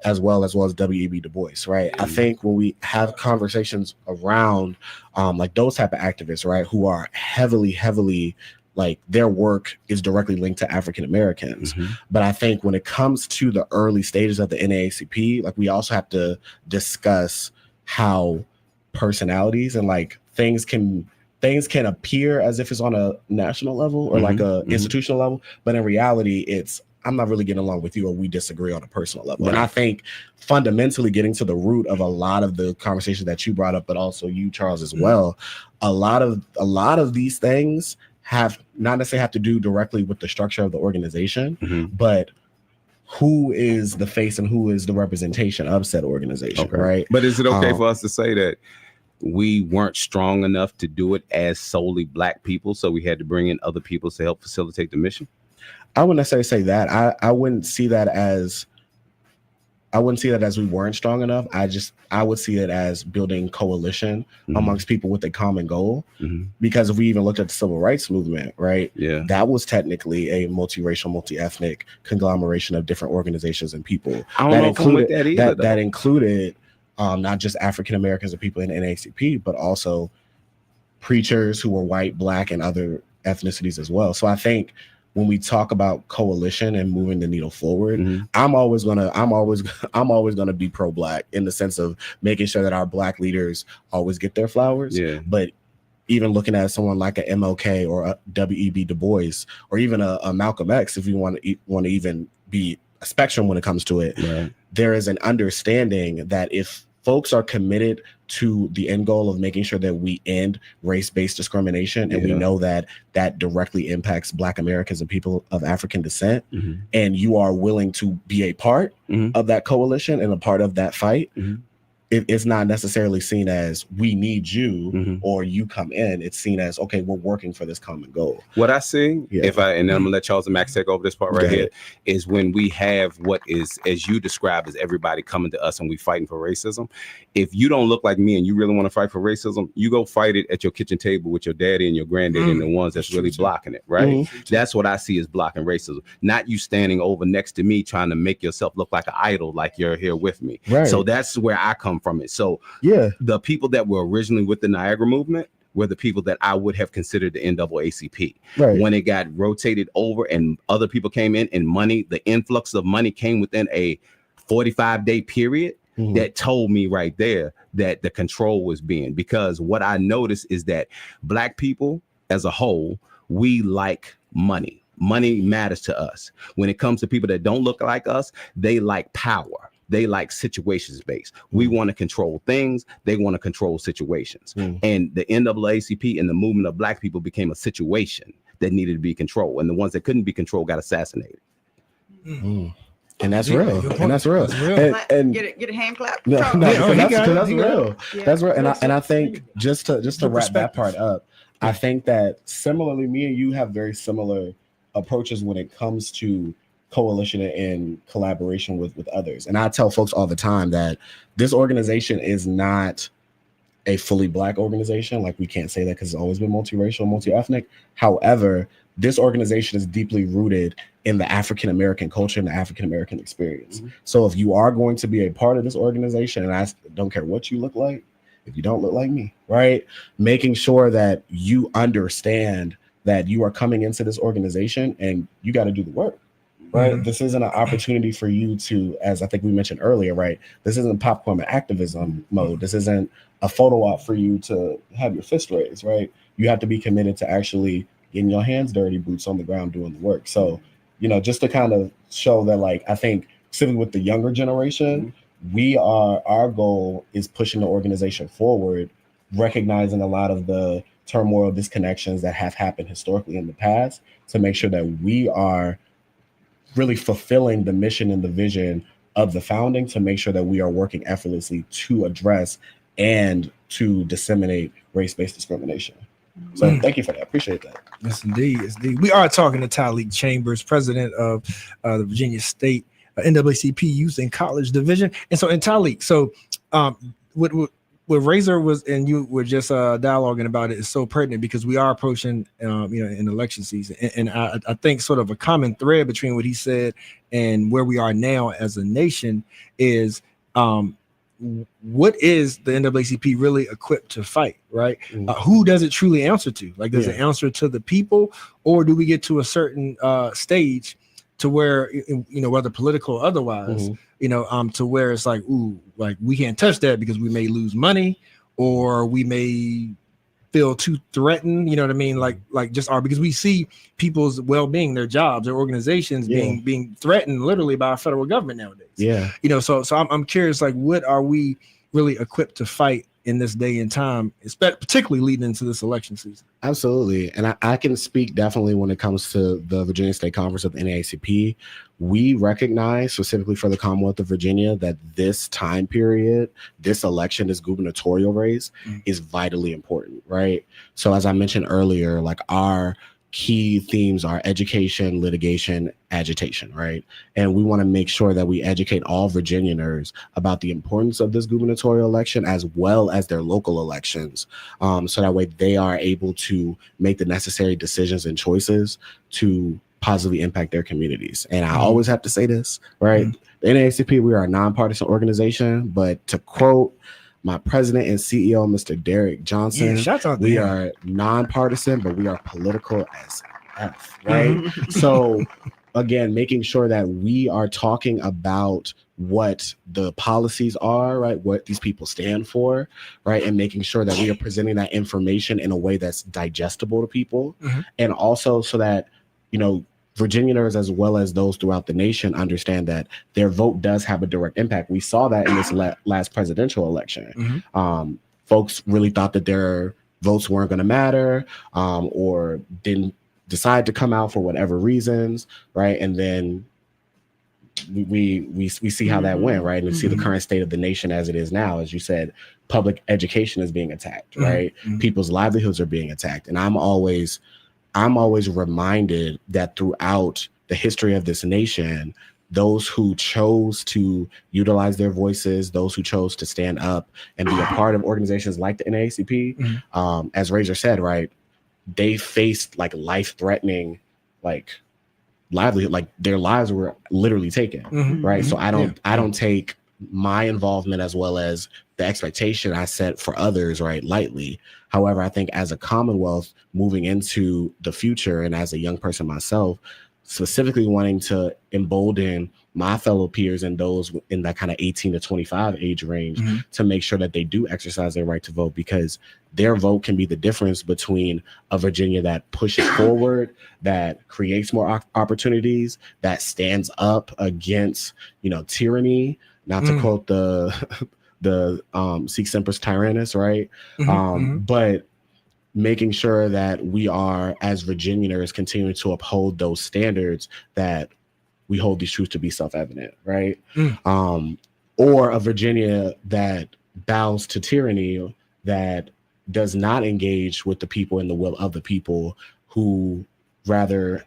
as well as W.E.B. Du Bois, right? I think when we have conversations around like those type of activists, right, who are heavily like their work is directly linked to African Americans. But I think when it comes to the early stages of the NAACP, like we also have to discuss how personalities and like things can appear as if it's on a national level or like a institutional level, but in reality it's I'm not really getting along with you or we disagree on a personal level. And I think fundamentally getting to the root of a lot of the conversations that you brought up, but also you, Charles, as well, a lot of these things have not necessarily have to do directly with the structure of the organization, but who is the face and who is the representation of said organization, right? But is it okay for us to say that we weren't strong enough to do it as solely Black people, so we had to bring in other people to help facilitate the mission? I wouldn't necessarily say that. I wouldn't see that as we weren't strong enough. I would see it as building coalition amongst people with a common goal. Because if we even looked at the civil rights movement, right? That was technically a multiracial, multi-ethnic conglomeration of different organizations and people. I don't know if I'm with that either. That included not just African Americans or people in the NAACP, but also preachers who were white, Black, and other ethnicities as well. So I think when we talk about coalition and moving the needle forward, I'm always gonna be pro-Black in the sense of making sure that our Black leaders always get their flowers. But even looking at someone like a MLK or a W.E.B. Du Bois or even a Malcolm X, if you want to even be a spectrum when it comes to it, there is an understanding that if folks are committed to the end goal of making sure that we end race-based discrimination, and we know that that directly impacts Black Americans and people of African descent, and you are willing to be a part of that coalition and a part of that fight, it's not necessarily seen as we need you or you come in. It's seen as, okay, we're working for this common goal. What I see, and then I'm gonna let Charles and Max take over this part right here, is when we have what is, as you described, as everybody coming to us and we fighting for racism. If you don't look like me and you really want to fight for racism, you go fight it at your kitchen table with your daddy and your granddaddy and the ones that's really blocking it, right? That's what I see as blocking racism. Not you standing over next to me trying to make yourself look like an idol, like you're here with me. So that's where I come from it. So the people that were originally with the Niagara movement were the people that I would have considered the NAACP. When it got rotated over and other people came in and money, the influx of money came within a 45-day period, that told me right there that the control was being, because what I noticed is that Black people as a whole, we like money. Money matters to us. When it comes to people that don't look like us, they like power. They like situations based. We want to control things. They want to control situations. And the NAACP and the movement of Black people became a situation that needed to be controlled. And the ones that couldn't be controlled got assassinated. And that's real. And that's real. And get a hand clap. No, that's real. Yeah. That's real. And I think just to wrap that part up, I think that similarly, me and you have very similar approaches when it comes to coalition and collaboration with others. And I tell folks all the time that this organization is not a fully Black organization. Like, we can't say that because it's always been multiracial, multi-ethnic. However, this organization is deeply rooted in the African-American culture and the African-American experience. So if you are going to be a part of this organization, and I don't care what you look like, if you don't look like me, right? Making sure that you understand that you are coming into this organization and you got to do the work, right? This isn't an opportunity for you to, as I think we mentioned earlier, right? This isn't popcorn activism mode. This isn't a photo op for you to have your fist raised, right? You have to be committed to actually getting your hands dirty, boots on the ground, doing the work. So, just to kind of show that, like, I think specifically with the younger generation, our goal is pushing the organization forward, recognizing a lot of the turmoil, disconnections that have happened historically in the past, to make sure that we are really fulfilling the mission and the vision of the founding, to make sure that we are working effortlessly to address and to disseminate race-based discrimination. So thank you for that. Appreciate that. Yes, indeed. We are talking to Tyleik Chambers, president of the Virginia State NAACP Youth and College Division. And so, Tyleik, what Razor was and you were just dialoguing about it is so pertinent, because we are approaching an election season, and I think sort of a common thread between what he said and where we are now as a nation is what is the NAACP really equipped to fight, right? Who does it truly answer to? Like, does it answer to the people, or do we get to a certain stage to where, whether political or otherwise, to where it's like, ooh, like, we can't touch that because we may lose money, or we may feel too threatened, you know what I mean? Like because we see people's well-being, their jobs, their organizations being threatened literally by our federal government nowadays. Yeah. So I'm curious, like, what are we really equipped to fight in this day and time, particularly leading into this election season? Absolutely. And I can speak definitely when it comes to the Virginia State Conference of the NAACP. We recognize, specifically for the Commonwealth of Virginia, that this time period, this election, this gubernatorial race is vitally important, right? So as I mentioned earlier, like, our key themes are education, litigation, agitation, right? And we want to make sure that we educate all Virginianers about the importance of this gubernatorial election, as well as their local elections, so that way they are able to make the necessary decisions and choices to positively impact their communities. And I always have to say this, right? The NAACP, we are a nonpartisan organization, but to quote my president and CEO, Mr. Derek Johnson, we are nonpartisan, but we are political as F, right? So again, making sure that we are talking about what the policies are, right? What these people stand for, right? And making sure that we are presenting that information in a way that's digestible to people. And also so that, Virginianers, as well as those throughout the nation, understand that their vote does have a direct impact. We saw that in this last presidential election. Folks really thought that their votes weren't going to matter, or didn't decide to come out for whatever reasons, right? And then we see how that went, right? And we see the current state of the nation as it is now. As you said, public education is being attacked, right? People's livelihoods are being attacked. And I'm always reminded that throughout the history of this nation, those who chose to utilize their voices, those who chose to stand up and be a part of organizations like the NAACP, as Razor said, right, they faced like life-threatening, like livelihood, like their lives were literally taken, right? So I don't take my involvement as well as the expectation I set for others, right, lightly. However, I think as a Commonwealth moving into the future, and as a young person myself, specifically wanting to embolden my fellow peers and those in that kind of 18 to 25 age range to make sure that they do exercise their right to vote, because their vote can be the difference between a Virginia that pushes forward, that creates more opportunities, that stands up against, tyranny, not to quote the Sic Semper's Tyrannus, right? But making sure that we are, as Virginians, continuing to uphold those standards that we hold these truths to be self-evident, right? Or a Virginia that bows to tyranny, that does not engage with the people and the will of the people, who rather,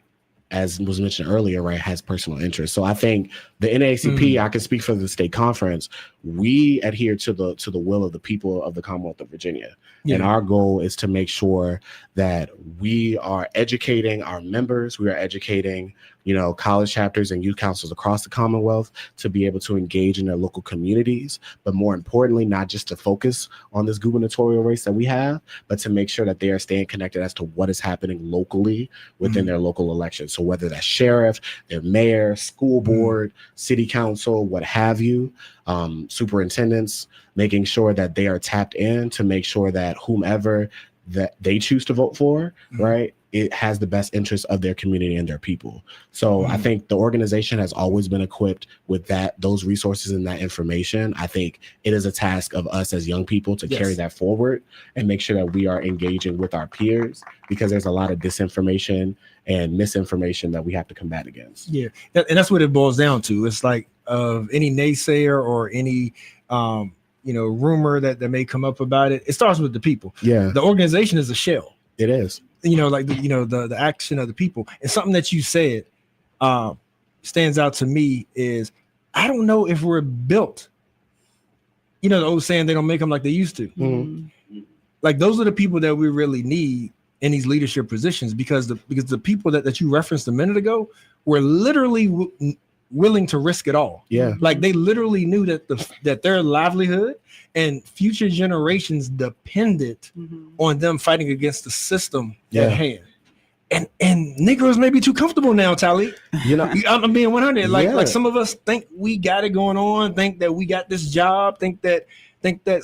as was mentioned earlier, right, has personal interest. So I think the NAACP, I can speak for the state conference, we adhere to the will of the people of the Commonwealth of Virginia. And our goal is to make sure that we are educating our members, we are educating, college chapters and youth councils across the Commonwealth to be able to engage in their local communities, but more importantly, not just to focus on this gubernatorial race that we have, but to make sure that they are staying connected as to what is happening locally within their local elections. So whether that's sheriff, their mayor, school board, city council, what have you, superintendents, making sure that they are tapped in to make sure that whomever that they choose to vote for, right, it has the best interest of their community and their people. So I think the organization has always been equipped with those resources and that information. I think it is a task of us as young people to carry that forward and make sure that we are engaging with our peers, because there's a lot of disinformation and misinformation that we have to combat against. Yeah, and that's what it boils down to. It's like any naysayer or any rumor that may come up about it, it starts with the people. Yeah, the organization is a shell. It is. The action of the people. And something that you said stands out to me is, I don't know if we're built. The old saying, they don't make them like they used to. Like, those are the people that we really need in these leadership positions, because the people that you referenced a minute ago were literally willing to risk it all. Yeah, like they literally knew that their livelihood and future generations depended on them fighting against the system at hand. And Negroes may be too comfortable now, Tali. I'm being 100. Like some of us think we got it going on, think that we got this job, think that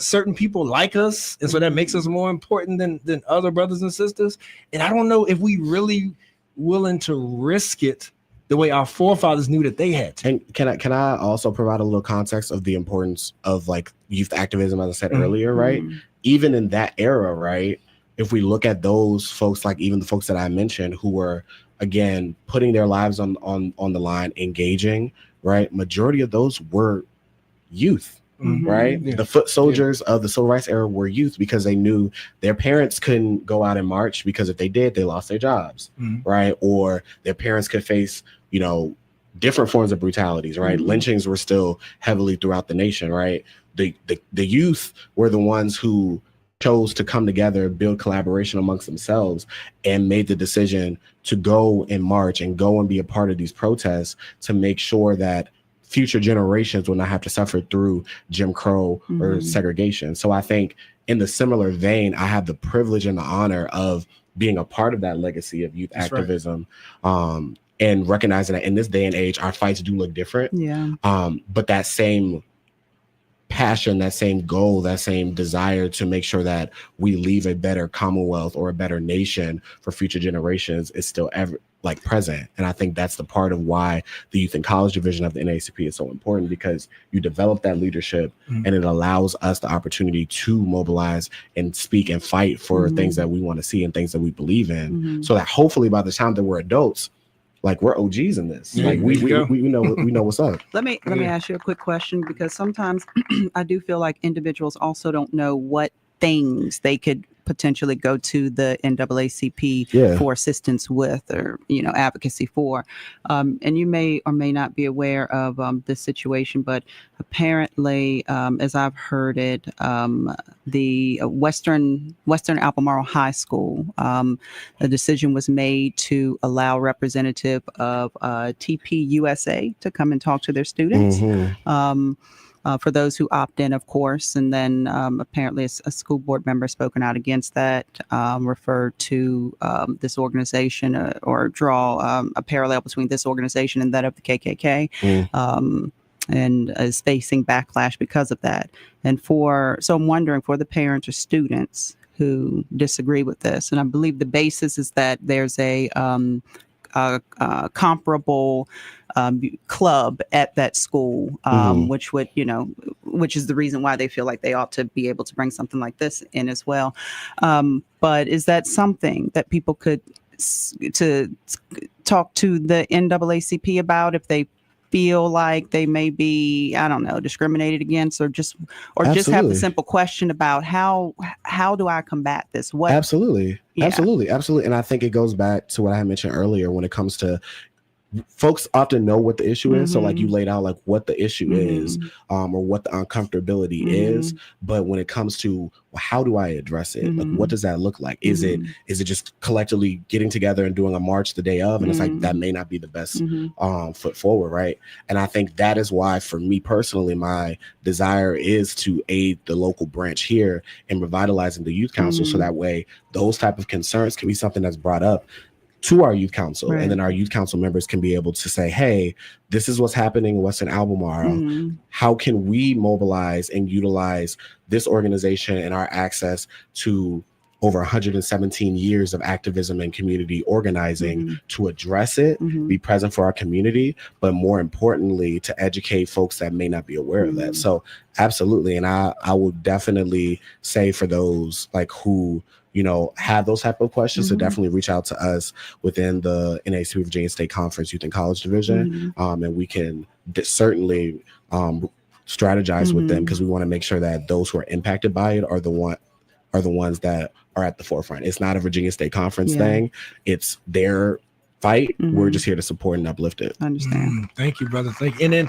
certain people like us, and so that makes us more important than other brothers and sisters. And I don't know if we really willing to risk it the way our forefathers knew that they had to. And can I also provide a little context of the importance of like youth activism, as I said earlier, right? Even in that era, right? If we look at those folks, like even the folks that I mentioned who were, again, putting their lives on the line, engaging, right? Majority of those were youth. Right? Yeah. The foot soldiers of the civil rights era were youth, because they knew their parents couldn't go out and march, because if they did, they lost their jobs, right? Or their parents could face, different forms of brutalities, right? Lynchings were still heavily throughout the nation, right? The youth were the ones who chose to come together, build collaboration amongst themselves, and made the decision to go and march and go and be a part of these protests to make sure that future generations will not have to suffer through Jim Crow or segregation. So I think in the similar vein, I have the privilege and the honor of being a part of that legacy of youth activism, and recognizing that in this day and age, our fights do look different. But that same passion, that same goal, that same desire to make sure that we leave a better Commonwealth or a better nation for future generations is still present. And I think that's the part of why the Youth and College Division of the NAACP is so important, because you develop that leadership and it allows us the opportunity to mobilize and speak and fight for things that we want to see and things that we believe in, so that hopefully by the time that we're adults, like we're OGs in this. Like we know what's up. Let me ask you a quick question, because sometimes I do feel like individuals also don't know what things they could potentially go to the NAACP for assistance with, or advocacy for, and you may or may not be aware of this situation, but apparently, as I've heard it, the Western Albemarle High School, a decision was made to allow representative of TP USA to come and talk to their students. for those who opt in, of course. And then apparently a school board member spoken out against that, referred to this organization or draw a parallel between this organization and that of the KKK. And is facing backlash because of that. And so I'm wondering, for the parents or students who disagree with this, and I believe the basis is that there's a comparable club at that school, which is the reason why they feel like they ought to be able to bring something like this in as well. But is that something that people could to talk to the NAACP about if they feel like they may be, I don't know, discriminated against, or just have the simple question about how do I combat this? Absolutely. And I think it goes back to what I had mentioned earlier when it comes to folks often know what the issue is. So like you laid out like what the issue is, or what the uncomfortability is. But when it comes to how do I address it? Like, what does that look like? Is it just collectively getting together and doing a march the day of? And it's like, that may not be the best foot forward. Right. And I think that is why, for me personally, my desire is to aid the local branch here in revitalizing the youth council. So that way those type of concerns can be something that's brought up to our youth council, and then our youth council members can be able to say, hey, this is what's happening in Western Albemarle. How can we mobilize and utilize this organization and our access to over 117 years of activism and community organizing to address it, be present for our community, but more importantly, to educate folks that may not be aware of that. So absolutely. And I would definitely say for those like who have those type of questions, to definitely reach out to us within the NAACP Virginia State Conference Youth and College Division. And we can certainly strategize with them, because we want to make sure that those who are impacted by it are the ones that are at the forefront. It's not a Virginia State Conference thing. It's their fight. We're just here to support and uplift it. I understand. Thank you, brother. Thank you. And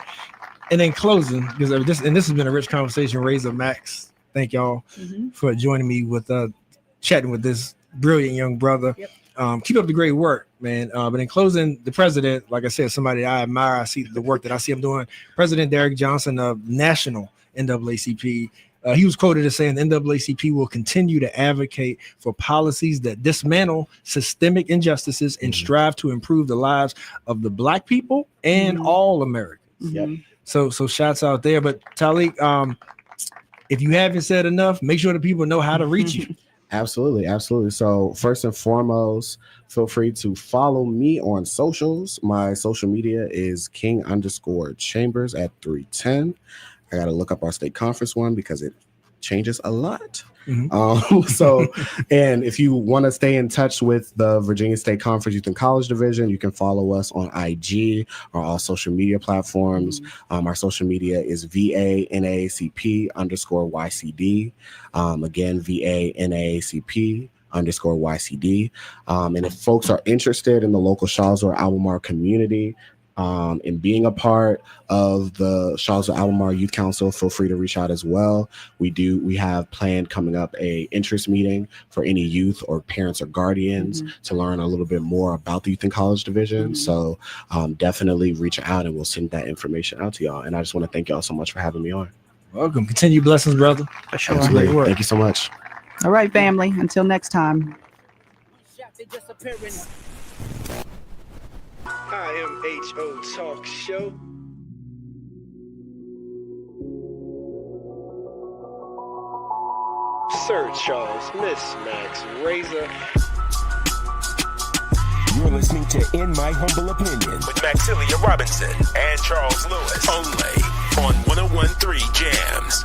then closing, because this has been a rich conversation. Razor Max, thank y'all for joining me with chatting with this brilliant young brother. Keep up the great work, man. But in closing, the president, like I said, somebody I admire. I see the work that I see him doing. President Derrick Johnson of National NAACP, he was quoted as saying the NAACP will continue to advocate for policies that dismantle systemic injustices and strive to improve the lives of the Black people and all Americans. So shouts out there. But Talik, if you haven't said enough, make sure that people know how to reach you. Absolutely. So first and foremost, feel free to follow me on socials. My social media is King_Chambers at 310. I got to look up our state conference one because it changes a lot. And if you want to stay in touch with the Virginia State Conference Youth and College Division, you can follow us on IG or all social media platforms. Our social media is VANAACP_YCD. Again, VANAACP_YCD. And if folks are interested in the local Charlottesville Albemarle community, and being a part of the Charlottesville Albemarle Youth Council, feel free to reach out as well. We have planned coming up a interest meeting for any youth or parents or guardians to learn a little bit more about the Youth and College Division. So definitely reach out and we'll send that information out to y'all. And I just want to thank y'all so much for having me on. Welcome. Continue blessings, brother. For sure. Great work. Thank you so much. All right, family. Until next time. IMHO Talk Show. Sir Charles, Miss Max Razor. You're listening to In My Humble Opinion with Maxilia Robinson and Charles Lewis, only on 101.3 Jams.